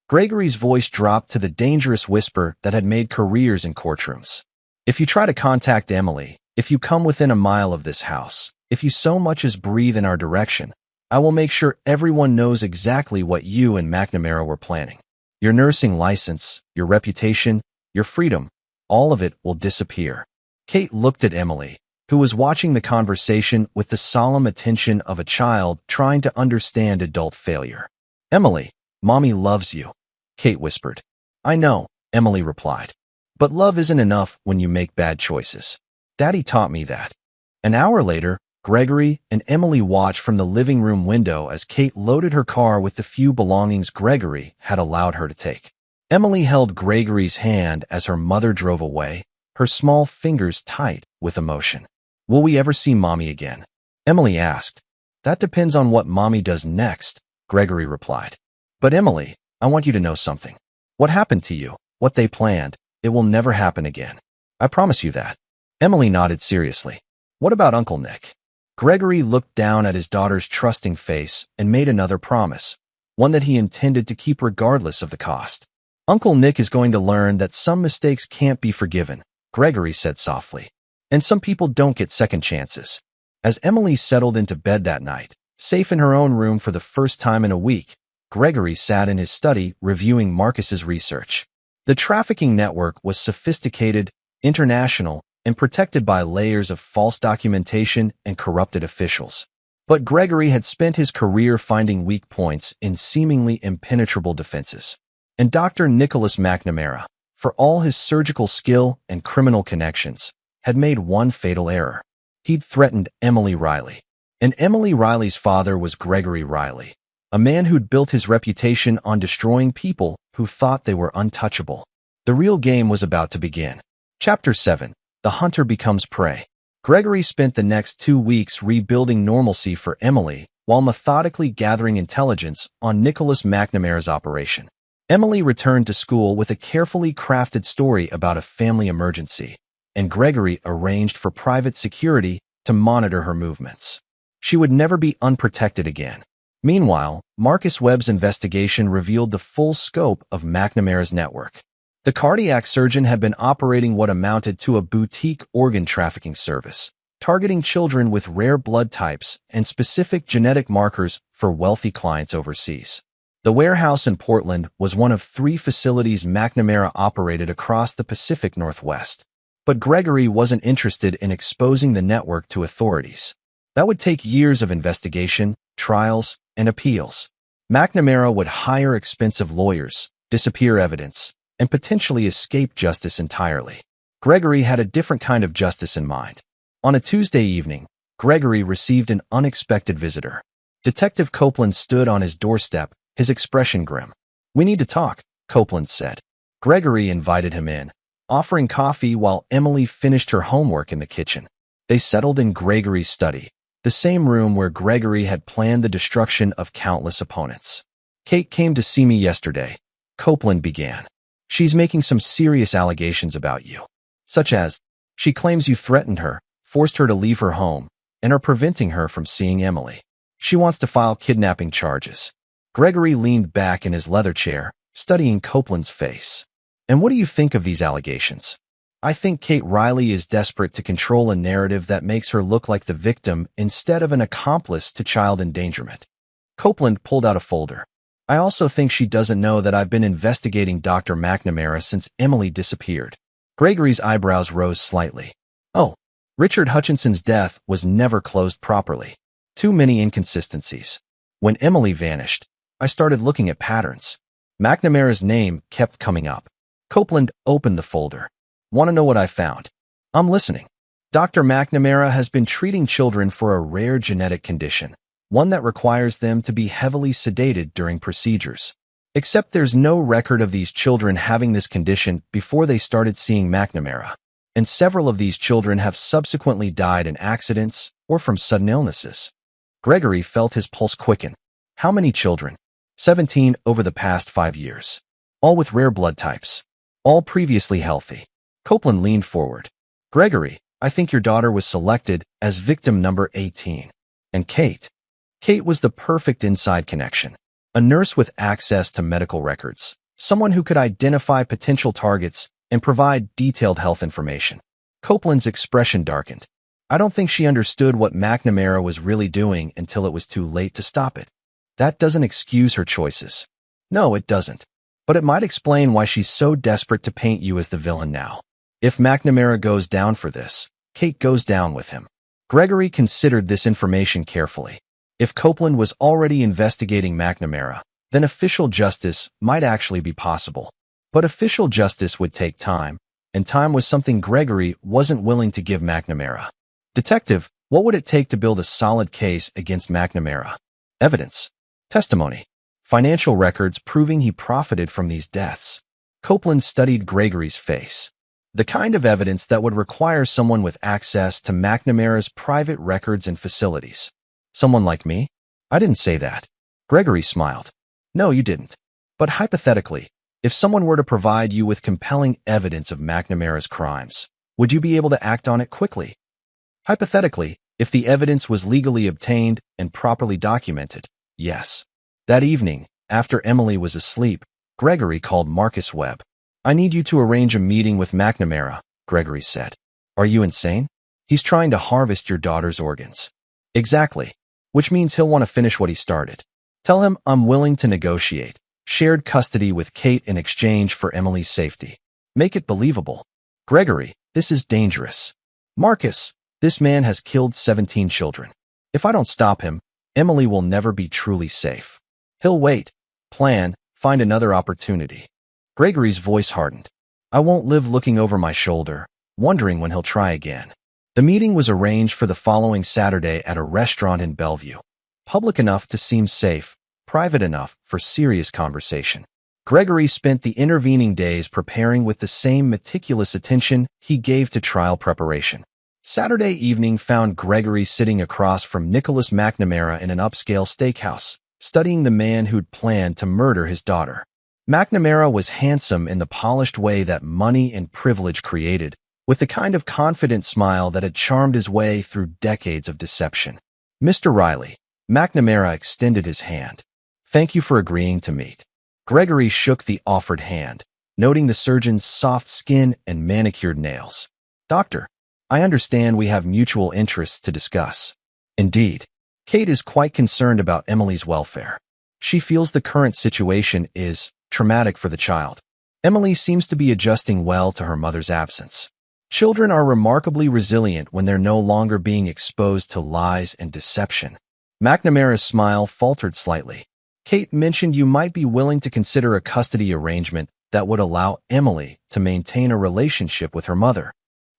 Gregory's voice dropped to the dangerous whisper that had made careers in courtrooms. "If you try to contact Emily, if you come within a mile of this house, if you so much as breathe in our direction, I will make sure everyone knows exactly what you and McNamara were planning. Your nursing license, your reputation, your freedom, all of it will disappear." Kate looked at Emily, who was watching the conversation with the solemn attention of a child trying to understand adult failure. "Emily, Mommy loves you," Kate whispered. "I know," Emily replied. "But love isn't enough when you make bad choices. Daddy taught me that." An hour later, Gregory and Emily watched from the living room window as Kate loaded her car with the few belongings Gregory had allowed her to take. Emily held Gregory's hand as her mother drove away, her small fingers tight with emotion. "Will we ever see Mommy again?" Emily asked. "That depends on what Mommy does next," Gregory replied. "But Emily, I want you to know something. What happened to you, what they planned, it will never happen again. I promise you that." Emily nodded seriously. "What about Uncle Nick?" Gregory looked down at his daughter's trusting face and made another promise, one that he intended to keep regardless of the cost. "Uncle Nick is going to learn that some mistakes can't be forgiven," Gregory said softly. "And some people don't get second chances." As Emily settled into bed that night, safe in her own room for the first time in a week, Gregory sat in his study reviewing Marcus's research. The trafficking network was sophisticated, international, and protected by layers of false documentation and corrupted officials. But Gregory had spent his career finding weak points in seemingly impenetrable defenses. And Dr. Nicholas McNamara, for all his surgical skill and criminal connections, had made one fatal error. He'd threatened Emily Riley. And Emily Riley's father was Gregory Riley, a man who'd built his reputation on destroying people who thought they were untouchable. The real game was about to begin. Chapter 7. The Hunter Becomes Prey. Gregory spent the next 2 weeks rebuilding normalcy for Emily while methodically gathering intelligence on Nicholas McNamara's operation. Emily returned to school with a carefully crafted story about a family emergency, and Gregory arranged for private security to monitor her movements. She would never be unprotected again. Meanwhile, Marcus Webb's investigation revealed the full scope of McNamara's network. The cardiac surgeon had been operating what amounted to a boutique organ trafficking service, targeting children with rare blood types and specific genetic markers for wealthy clients overseas. The warehouse in Portland was one of 3 facilities McNamara operated across the Pacific Northwest. But Gregory wasn't interested in exposing the network to authorities. That would take years of investigation, trials, and appeals. McNamara would hire expensive lawyers, disappear evidence, and potentially escape justice entirely. Gregory had a different kind of justice in mind. On a Tuesday evening, Gregory received an unexpected visitor. Detective Copeland stood on his doorstep, his expression grim. "We need to talk," Copeland said. Gregory invited him in, offering coffee while Emily finished her homework in the kitchen. They settled in Gregory's study, the same room where Gregory had planned the destruction of countless opponents. "Kate came to see me yesterday," Copeland began. "She's making some serious allegations about you, such as, she claims you threatened her, forced her to leave her home, and are preventing her from seeing Emily. She wants to file kidnapping charges." Gregory leaned back in his leather chair, studying Copeland's face. "And what do you think of these allegations?" "I think Kate Riley is desperate to control a narrative that makes her look like the victim instead of an accomplice to child endangerment." Copeland pulled out a folder. "I also think she doesn't know that I've been investigating Dr. McNamara since Emily disappeared." Gregory's eyebrows rose slightly. "Oh, Richard Hutchinson's death was never closed properly. Too many inconsistencies. When Emily vanished, I started looking at patterns. McNamara's name kept coming up." Copeland opened the folder. "Want to know what I found?" "I'm listening." "Dr. McNamara has been treating children for a rare genetic condition, one that requires them to be heavily sedated during procedures. Except there's no record of these children having this condition before they started seeing McNamara, and several of these children have subsequently died in accidents or from sudden illnesses." Gregory felt his pulse quicken. "How many children?" 17 over the past 5 years. All with rare blood types. All previously healthy." Copeland leaned forward. "Gregory, I think your daughter was selected as victim number 18. And Kate? Kate was the perfect inside connection. A nurse with access to medical records. Someone who could identify potential targets and provide detailed health information." Copeland's expression darkened. "I don't think she understood what McNamara was really doing until it was too late to stop it. That doesn't excuse her choices." "No, it doesn't. But it might explain why she's so desperate to paint you as the villain now. If McNamara goes down for this, Kate goes down with him." Gregory considered this information carefully. If Copeland was already investigating McNamara, then official justice might actually be possible. But official justice would take time, and time was something Gregory wasn't willing to give McNamara. "Detective, what would it take to build a solid case against McNamara?" "Evidence. Testimony. Financial records proving he profited from these deaths." Copeland studied Gregory's face. "The kind of evidence that would require someone with access to McNamara's private records and facilities." "Someone like me?" "I didn't say that." Gregory smiled. "No, you didn't. But hypothetically, if someone were to provide you with compelling evidence of McNamara's crimes, would you be able to act on it quickly?" "Hypothetically, if the evidence was legally obtained and properly documented, yes." That evening, after Emily was asleep, Gregory called Marcus Webb. "I need you to arrange a meeting with McNamara," Gregory said. "Are you insane? He's trying to harvest your daughter's organs." "Exactly. Which means he'll want to finish what he started. Tell him I'm willing to negotiate shared custody with Kate in exchange for Emily's safety. Make it believable." "Gregory, this is dangerous." "Marcus, this man has killed 17 children. If I don't stop him, Emily will never be truly safe. He'll wait, plan, find another opportunity." Gregory's voice hardened. "I won't live looking over my shoulder, wondering when he'll try again." The meeting was arranged for the following Saturday at a restaurant in Bellevue. Public enough to seem safe, private enough for serious conversation. Gregory spent the intervening days preparing with the same meticulous attention he gave to trial preparation. Saturday evening found Gregory sitting across from Nicholas McNamara in an upscale steakhouse, studying the man who'd planned to murder his daughter. McNamara was handsome in the polished way that money and privilege created, with the kind of confident smile that had charmed his way through decades of deception. "Mr. Riley," McNamara extended his hand. "Thank you for agreeing to meet." Gregory shook the offered hand, noting the surgeon's soft skin and manicured nails. "Doctor, I understand we have mutual interests to discuss." "Indeed. Kate is quite concerned about Emily's welfare. She feels the current situation is traumatic for the child. Emily seems to be adjusting well to her mother's absence. Children are remarkably resilient when they're no longer being exposed to lies and deception." McNamara's smile faltered slightly. "Kate mentioned you might be willing to consider a custody arrangement that would allow Emily to maintain a relationship with her mother."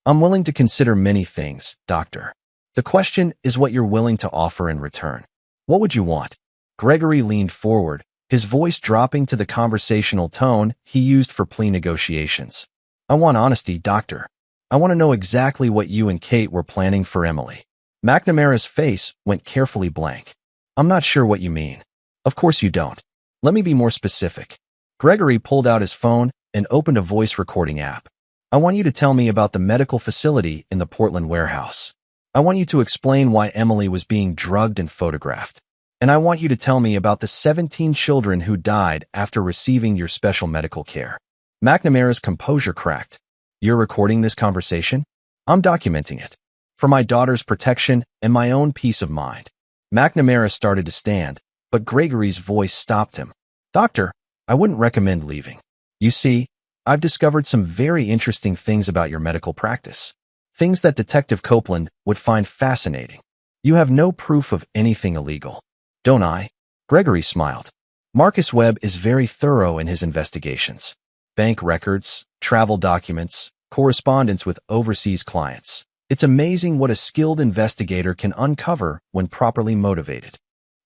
"I'm willing to consider many things, Doctor. The question is what you're willing to offer in return. What would you want?" Gregory leaned forward, his voice dropping to the conversational tone he used for plea negotiations. "I want honesty, doctor. I want to know exactly what you and Kate were planning for Emily." McNamara's face went carefully blank. "I'm not sure what you mean." "Of course you don't. Let me be more specific." Gregory pulled out his phone and opened a voice recording app. "I want you to tell me about the medical facility in the Portland warehouse. I want you to explain why Emily was being drugged and photographed. And I want you to tell me about the 17 children who died after receiving your special medical care." McNamara's composure cracked. "You're recording this conversation?" "I'm documenting it. For my daughter's protection and my own peace of mind." McNamara started to stand, but Gregory's voice stopped him. "Doctor, I wouldn't recommend leaving. You see, I've discovered some very interesting things about your medical practice. Things that Detective Copeland would find fascinating. You have no proof of anything illegal. Don't I?" Gregory smiled. "Marcus Webb is very thorough in his investigations. Bank records, travel documents, correspondence with overseas clients. It's amazing what a skilled investigator can uncover when properly motivated."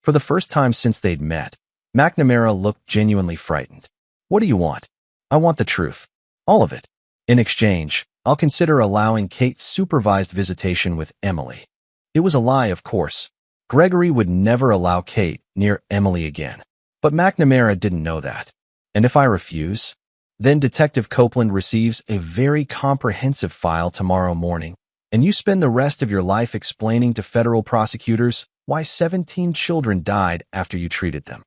For the first time since they'd met, McNamara looked genuinely frightened. "What do you want?" "I want the truth. All of it. In exchange, I'll consider allowing Kate's supervised visitation with Emily." It was a lie, of course. Gregory would never allow Kate near Emily again. But McNamara didn't know that. "And if I refuse?" "Then Detective Copeland receives a very comprehensive file tomorrow morning, and you spend the rest of your life explaining to federal prosecutors why 17 children died after you treated them."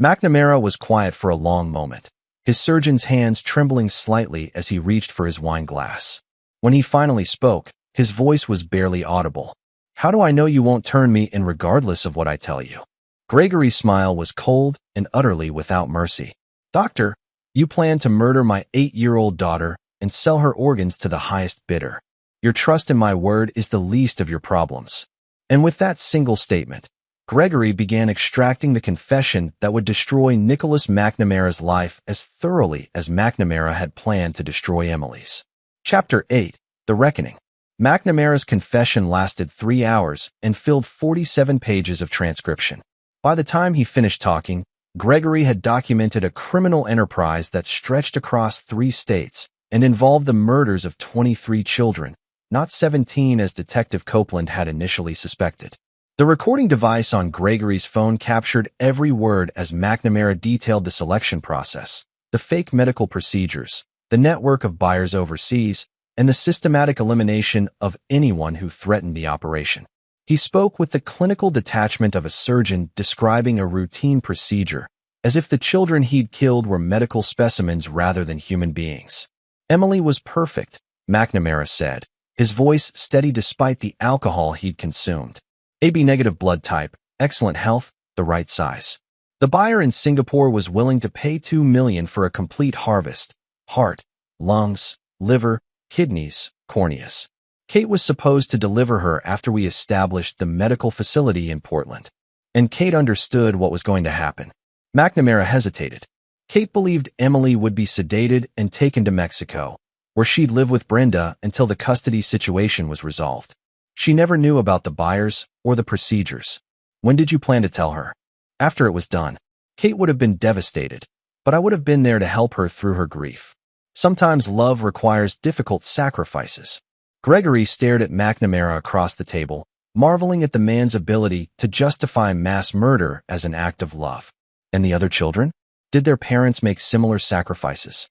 McNamara was quiet for a long moment, his surgeon's hands trembling slightly as he reached for his wine glass. When he finally spoke, his voice was barely audible. "How do I know you won't turn me in regardless of what I tell you?" Gregory's smile was cold and utterly without mercy. "Doctor, you plan to murder my 8-year-old daughter and sell her organs to the highest bidder. Your trust in my word is the least of your problems." And with that single statement, Gregory began extracting the confession that would destroy Nicholas McNamara's life as thoroughly as McNamara had planned to destroy Emily's. Chapter 8. The Reckoning. McNamara's confession lasted 3 hours and filled 47 pages of transcription. By the time he finished talking, Gregory had documented a criminal enterprise that stretched across 3 states and involved the murders of 23 children, not 17 as Detective Copeland had initially suspected. The recording device on Gregory's phone captured every word as McNamara detailed the selection process, the fake medical procedures, the network of buyers overseas, and the systematic elimination of anyone who threatened the operation. He spoke with the clinical detachment of a surgeon describing a routine procedure, as if the children he'd killed were medical specimens rather than human beings. "Emily was perfect," McNamara said, his voice steady despite the alcohol he'd consumed. "AB-negative blood type, excellent health, the right size. The buyer in Singapore was willing to pay $2 million for a complete harvest: heart, lungs, liver, kidneys, corneas. Kate was supposed to deliver her after we established the medical facility in Portland. And Kate understood what was going to happen." McNamara hesitated. Kate believed Emily would be sedated and taken to Mexico, where she'd live with Brenda until the custody situation was resolved. She never knew about the buyers or the procedures. "When did you plan to tell her?" "After it was done." Kate would have been devastated, but I would have been there to help her through her grief. Sometimes love requires difficult sacrifices. Gregory stared at McNamara across the table, marveling at the man's ability to justify mass murder as an act of love. "And the other children? Did their parents make similar sacrifices?"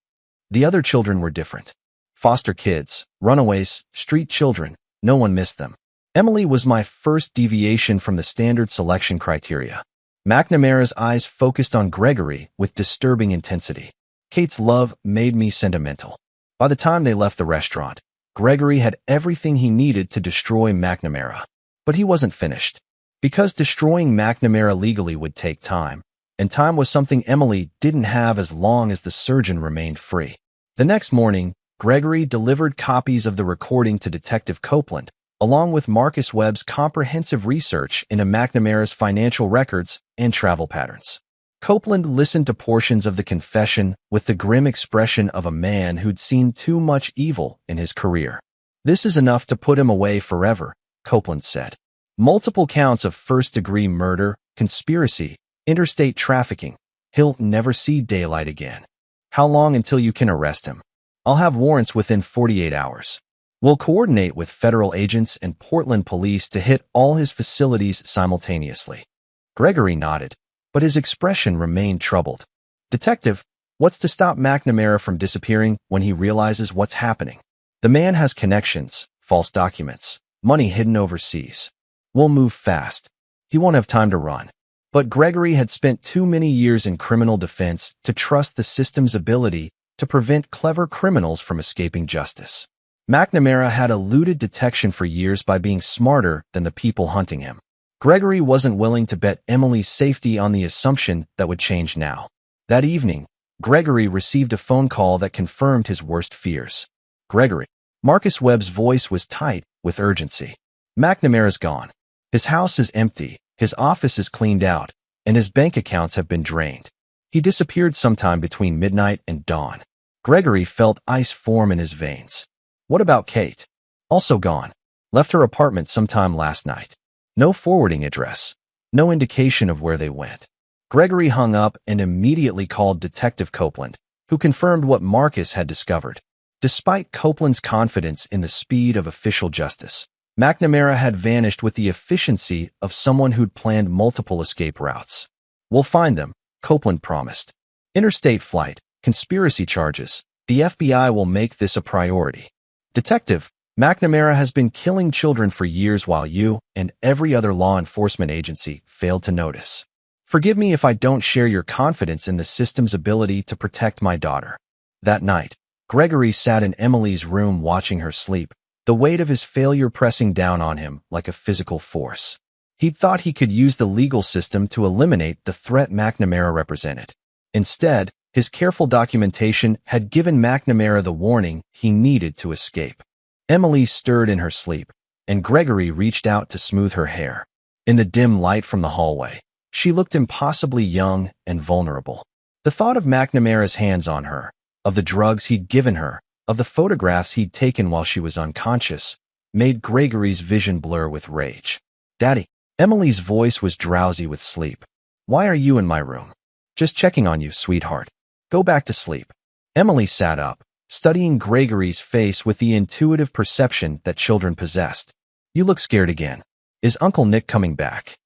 "The other children were different. Foster kids, runaways, street children. No one missed them. Emily was my first deviation from the standard selection criteria." McNamara's eyes focused on Gregory with disturbing intensity. "Kate's love made me sentimental." By the time they left the restaurant, Gregory had everything he needed to destroy McNamara. But he wasn't finished. Because destroying McNamara legally would take time, and time was something Emily didn't have as long as the surgeon remained free. The next morning, Gregory delivered copies of the recording to Detective Copeland, along with Marcus Webb's comprehensive research into McNamara's financial records and travel patterns. Copeland listened to portions of the confession with the grim expression of a man who'd seen too much evil in his career. "This is enough to put him away forever," Copeland said. "Multiple counts of first-degree murder, conspiracy, interstate trafficking, He'll never see daylight again. How long until you can arrest him? I'll have warrants within 48 hours. We'll coordinate with federal agents and Portland police to hit all his facilities simultaneously. Gregory nodded, but his expression remained troubled. Detective, what's to stop McNamara from disappearing when he realizes what's happening? The man has connections, false documents, money hidden overseas. We'll move fast. He won't have time to run. But Gregory had spent too many years in criminal defense to trust the system's ability to prevent clever criminals from escaping justice. McNamara had eluded detection for years by being smarter than the people hunting him. Gregory wasn't willing to bet Emily's safety on the assumption that would change now. That evening, Gregory received a phone call that confirmed his worst fears. Gregory. Marcus Webb's voice was tight with urgency. McNamara's gone. His house is empty, his office is cleaned out, and his bank accounts have been drained. He disappeared sometime between midnight and dawn. Gregory felt ice form in his veins. What about Kate? Also gone. Left her apartment sometime last night. No forwarding address. No indication of where they went. Gregory hung up and immediately called Detective Copeland, who confirmed what Marcus had discovered. Despite Copeland's confidence in the speed of official justice, McNamara had vanished with the efficiency of someone who'd planned multiple escape routes. We'll find them, Copeland promised. Interstate flight, conspiracy charges. The FBI will make this a priority. Detective, McNamara has been killing children for years while you and every other law enforcement agency failed to notice. Forgive me if I don't share your confidence in the system's ability to protect my daughter. That night, Gregory sat in Emily's room watching her sleep, the weight of his failure pressing down on him like a physical force. He'd thought he could use the legal system to eliminate the threat McNamara represented. Instead, his careful documentation had given McNamara the warning he needed to escape. Emily stirred in her sleep, and Gregory reached out to smooth her hair. In the dim light from the hallway, she looked impossibly young and vulnerable. The thought of McNamara's hands on her, of the drugs he'd given her, of the photographs he'd taken while she was unconscious, made Gregory's vision blur with rage. Daddy. Emily's voice was drowsy with sleep. Why are you in my room? Just checking on you, sweetheart. Go back to sleep. Emily sat up, studying Gregory's face with the intuitive perception that children possessed. You look scared again. Is Uncle Nick coming back?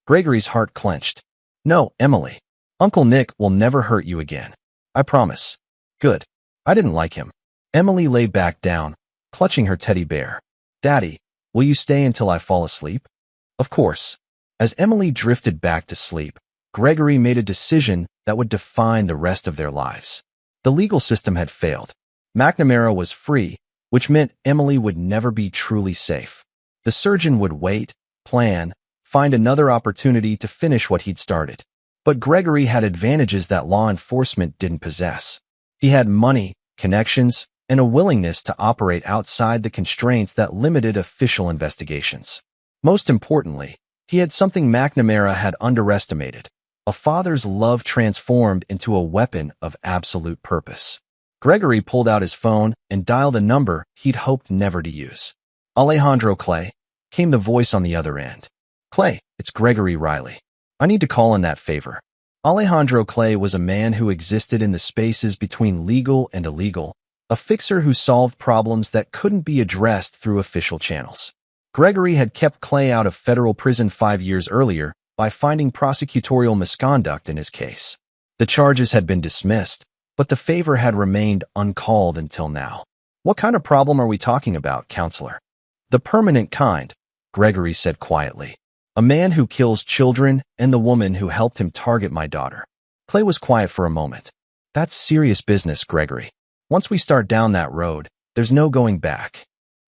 Gregory's heart clenched. No, Emily. Uncle Nick will never hurt you again. I promise. Good. I didn't like him. Emily lay back down, clutching her teddy bear. Daddy, will you stay until I fall asleep? Of course. As Emily drifted back to sleep, Gregory made a decision that would define the rest of their lives. The legal system had failed. McNamara was free, which meant Emily would never be truly safe. The surgeon would wait, plan, find another opportunity to finish what he'd started. But Gregory had advantages that law enforcement didn't possess. He had money, connections, and a willingness to operate outside the constraints that limited official investigations. Most importantly, he had something McNamara had underestimated: a father's love transformed into a weapon of absolute purpose. Gregory pulled out his phone and dialed a number he'd hoped never to use. Alejandro Clay, came the voice on the other end. Clay, it's Gregory Riley. I need to call in that favor. Alejandro Clay was a man who existed in the spaces between legal and illegal, a fixer who solved problems that couldn't be addressed through official channels. Gregory had kept Clay out of federal prison 5 years earlier by finding prosecutorial misconduct in his case. The charges had been dismissed, but the favor had remained uncalled until now. What kind of problem are we talking about, counselor? The permanent kind, Gregory said quietly. A man who kills children and the woman who helped him target my daughter. Clay was quiet for a moment. That's serious business, Gregory. Once we start down that road, there's no going back.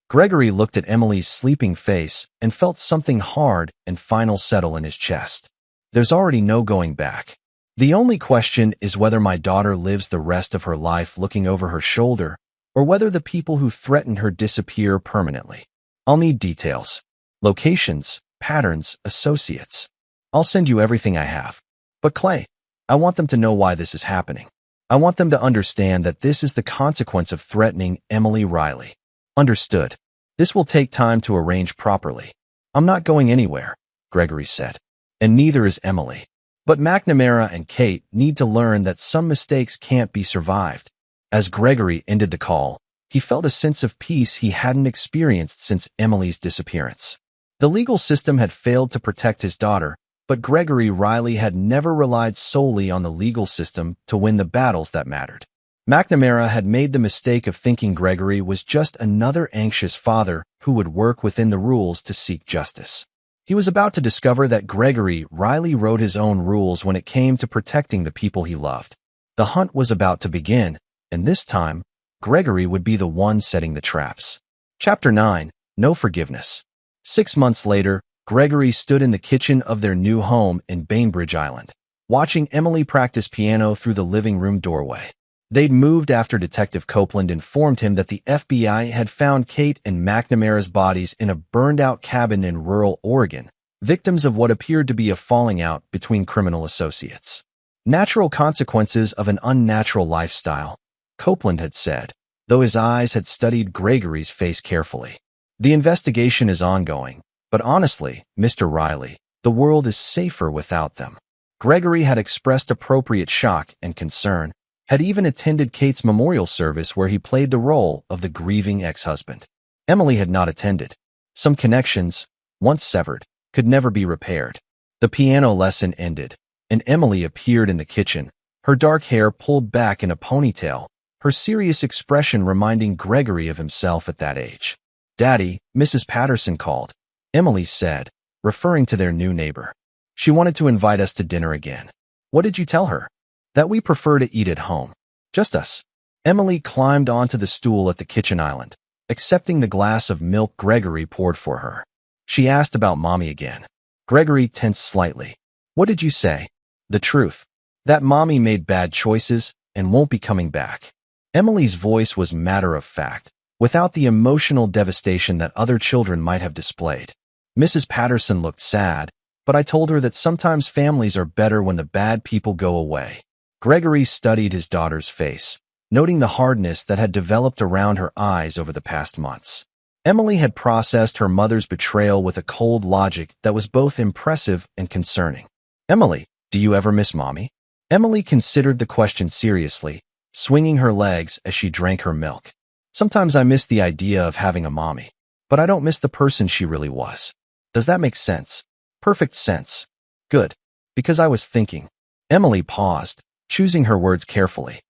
Gregory looked at Emily's sleeping face and felt something hard and final settle in his chest. There's already no going back. The only question is whether my daughter lives the rest of her life looking over her shoulder, or whether the people who threatened her disappear permanently. I'll need details. Locations, patterns, associates. I'll send you everything I have. But Clay, I want them to know why this is happening. I want them to understand that this is the consequence of threatening Emily Riley. Understood. This will take time to arrange properly. I'm not going anywhere, Gregory said. And neither is Emily. But McNamara and Kate need to learn that some mistakes can't be survived. As Gregory ended the call, he felt a sense of peace he hadn't experienced since Emily's disappearance. The legal system had failed to protect his daughter, but Gregory Riley had never relied solely on the legal system to win the battles that mattered. McNamara had made the mistake of thinking Gregory was just another anxious father who would work within the rules to seek justice. He was about to discover that Gregory Riley wrote his own rules when it came to protecting the people he loved. The hunt was about to begin, and this time, Gregory would be the one setting the traps. Chapter 9. No Forgiveness. 6 months later, Gregory stood in the kitchen of their new home in Bainbridge Island, watching Emily practice piano through the living room doorway. They'd moved after Detective Copeland informed him that the FBI had found Kate and McNamara's bodies in a burned-out cabin in rural Oregon, victims of what appeared to be a falling out between criminal associates. Natural consequences of an unnatural lifestyle, Copeland had said, though his eyes had studied Gregory's face carefully. The investigation is ongoing, but honestly, Mr. Riley, the world is safer without them. Gregory had expressed appropriate shock and concern, had even attended Kate's memorial service where he played the role of the grieving ex-husband. Emily had not attended. Some connections, once severed, could never be repaired. The piano lesson ended, and Emily appeared in the kitchen, her dark hair pulled back in a ponytail, her serious expression reminding Gregory of himself at that age. "Daddy," Mrs. Patterson called, Emily said, referring to their new neighbor. She wanted to invite us to dinner again. "What did you tell her?" "That we prefer to eat at home. Just us." Emily climbed onto the stool at the kitchen island, accepting the glass of milk Gregory poured for her. She asked about Mommy again. Gregory tensed slightly. "What did you say?" "The truth. That Mommy made bad choices and won't be coming back." Emily's voice was matter-of-fact, without the emotional devastation that other children might have displayed. Mrs. Patterson looked sad, but I told her that sometimes families are better when the bad people go away. Gregory studied his daughter's face, noting the hardness that had developed around her eyes over the past months. Emily had processed her mother's betrayal with a cold logic that was both impressive and concerning. "Emily, do you ever miss Mommy?" Emily considered the question seriously, swinging her legs as she drank her milk. "Sometimes I miss the idea of having a mommy, but I don't miss the person she really was." "Does that make sense?" "Perfect sense." "Good. Because I was thinking." Emily paused, choosing her words carefully.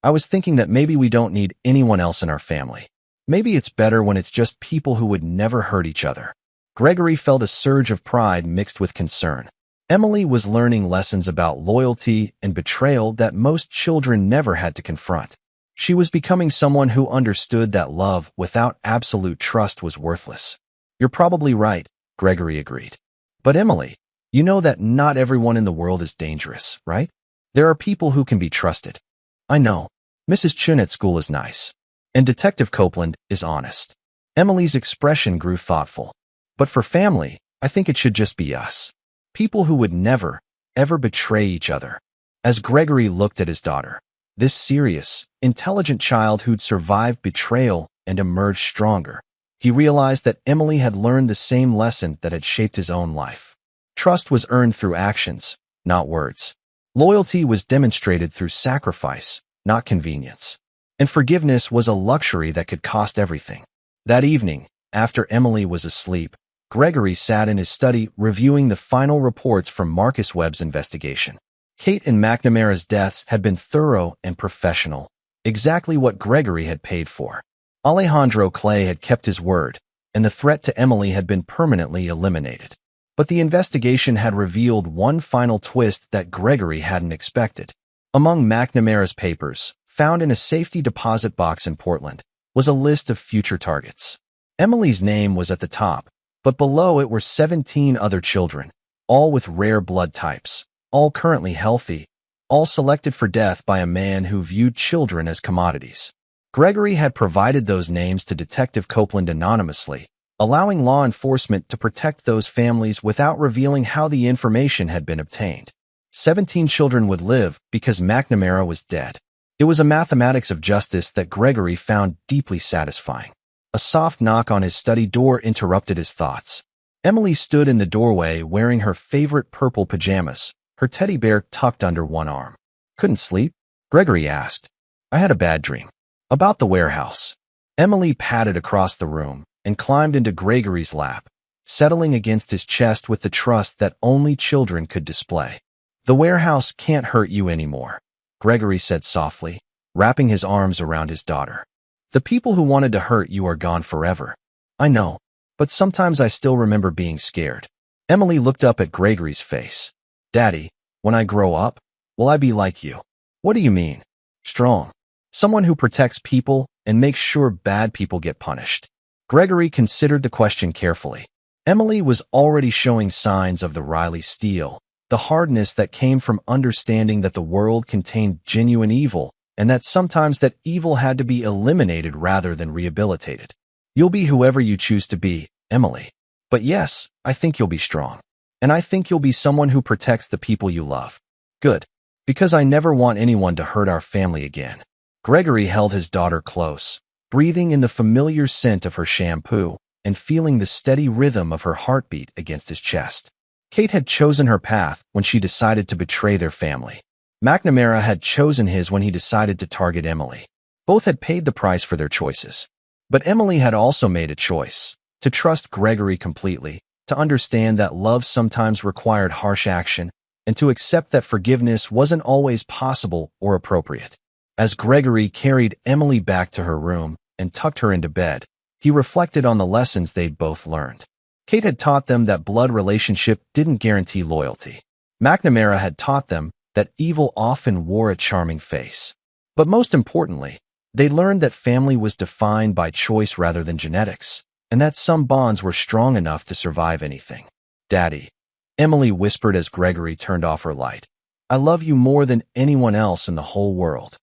"I was thinking that maybe we don't need anyone else in our family. Maybe it's better when it's just people who would never hurt each other." Gregory felt a surge of pride mixed with concern. Emily was learning lessons about loyalty and betrayal that most children never had to confront. She was becoming someone who understood that love without absolute trust was worthless. "You're probably right," Gregory agreed. "But Emily, you know that not everyone in the world is dangerous, right? There are people who can be trusted." "I know. Mrs. Chun at school is nice. And Detective Copeland is honest." Emily's expression grew thoughtful. "But for family, I think it should just be us. People who would never, ever betray each other." As Gregory looked at his daughter, this serious, intelligent child who'd survived betrayal and emerged stronger, he realized that Emily had learned the same lesson that had shaped his own life. Trust was earned through actions, not words. Loyalty was demonstrated through sacrifice, not convenience. And forgiveness was a luxury that could cost everything. That evening, after Emily was asleep, Gregory sat in his study reviewing the final reports from Marcus Webb's investigation. Kate and McNamara's deaths had been thorough and professional, exactly what Gregory had paid for. Alejandro Clay had kept his word, and the threat to Emily had been permanently eliminated. But the investigation had revealed one final twist that Gregory hadn't expected. Among McNamara's papers, found in a safety deposit box in Portland, was a list of future targets. Emily's name was at the top, but below it were 17 other children, all with rare blood types, all currently healthy, all selected for death by a man who viewed children as commodities. Gregory had provided those names to Detective Copeland anonymously, allowing law enforcement to protect those families without revealing how the information had been obtained. 17 children would live because McNamara was dead. It was a mathematics of justice that Gregory found deeply satisfying. A soft knock on his study door interrupted his thoughts. Emily stood in the doorway wearing her favorite purple pajamas, her teddy bear tucked under one arm. "Couldn't sleep?" Gregory asked. "I had a bad dream. About the warehouse." Emily padded across the room and climbed into Gregory's lap, settling against his chest with the trust that only children could display. "The warehouse can't hurt you anymore," Gregory said softly, wrapping his arms around his daughter. "The people who wanted to hurt you are gone forever. I know, but sometimes I still remember being scared." Emily looked up at Gregory's face. "Daddy, when I grow up, will I be like you?" "What do you mean?" "Strong. Someone who protects people and makes sure bad people get punished." Gregory considered the question carefully. Emily was already showing signs of the Riley steel, the hardness that came from understanding that the world contained genuine evil and that sometimes that evil had to be eliminated rather than rehabilitated. "You'll be whoever you choose to be, Emily. But yes, I think you'll be strong. And I think you'll be someone who protects the people you love." "Good. Because I never want anyone to hurt our family again." Gregory held his daughter close, breathing in the familiar scent of her shampoo and feeling the steady rhythm of her heartbeat against his chest. Kate had chosen her path when she decided to betray their family. McNamara had chosen his when he decided to target Emily. Both had paid the price for their choices. But Emily had also made a choice, to trust Gregory completely, to understand that love sometimes required harsh action, and to accept that forgiveness wasn't always possible or appropriate. As Gregory carried Emily back to her room and tucked her into bed, he reflected on the lessons they'd both learned. Kate had taught them that blood relationship didn't guarantee loyalty. McNamara had taught them that evil often wore a charming face. But most importantly, they learned that family was defined by choice rather than genetics, and that some bonds were strong enough to survive anything. "Daddy," Emily whispered as Gregory turned off her light, "I love you more than anyone else in the whole world."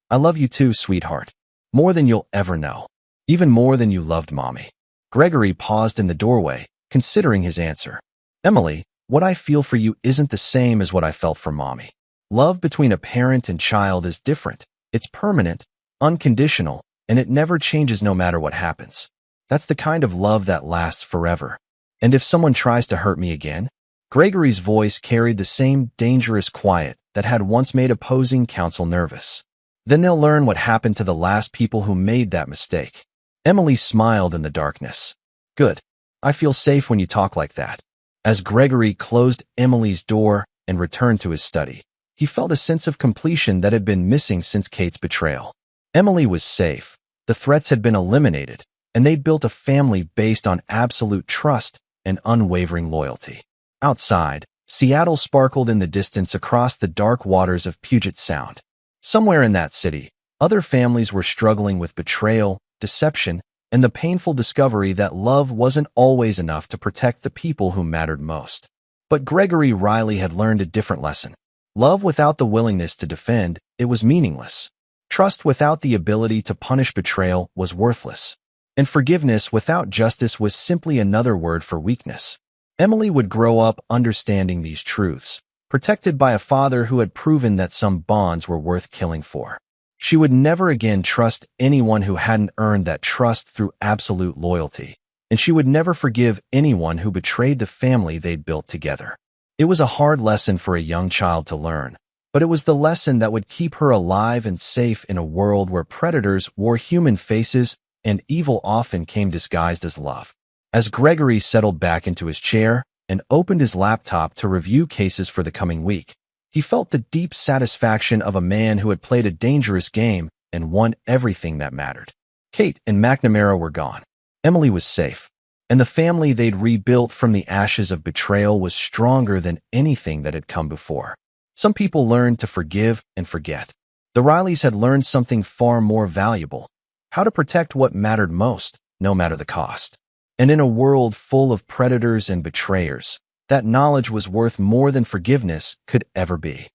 "I love you too, sweetheart. More than you'll ever know. Even more than you loved Mommy." Gregory paused in the doorway, considering his answer. "Emily, what I feel for you isn't the same as what I felt for Mommy. Love between a parent and child is different. It's permanent, unconditional, and it never changes no matter what happens. That's the kind of love that lasts forever. And if someone tries to hurt me again?" Gregory's voice carried the same dangerous quiet that had once made opposing counsel nervous. "Then they'll learn what happened to the last people who made that mistake." Emily smiled in the darkness. "Good. I feel safe when you talk like that." As Gregory closed Emily's door and returned to his study, he felt a sense of completion that had been missing since Kate's betrayal. Emily was safe, the threats had been eliminated, and they'd built a family based on absolute trust and unwavering loyalty. Outside, Seattle sparkled in the distance across the dark waters of Puget Sound. Somewhere in that city, other families were struggling with betrayal, deception, and the painful discovery that love wasn't always enough to protect the people who mattered most. But Gregory Riley had learned a different lesson. Love without the willingness to defend, it was meaningless. Trust without the ability to punish betrayal was worthless. And forgiveness without justice was simply another word for weakness. Emily would grow up understanding these truths, protected by a father who had proven that some bonds were worth killing for. She would never again trust anyone who hadn't earned that trust through absolute loyalty, and she would never forgive anyone who betrayed the family they'd built together. It was a hard lesson for a young child to learn, but it was the lesson that would keep her alive and safe in a world where predators wore human faces and evil often came disguised as love. As Gregory settled back into his chair and opened his laptop to review cases for the coming week, he felt the deep satisfaction of a man who had played a dangerous game and won everything that mattered. Kate and McNamara were gone. Emily was safe, and the family they'd rebuilt from the ashes of betrayal was stronger than anything that had come before. Some people learned to forgive and forget. The Rileys had learned something far more valuable: how to protect what mattered most, no matter the cost. And in a world full of predators and betrayers, that knowledge was worth more than forgiveness could ever be.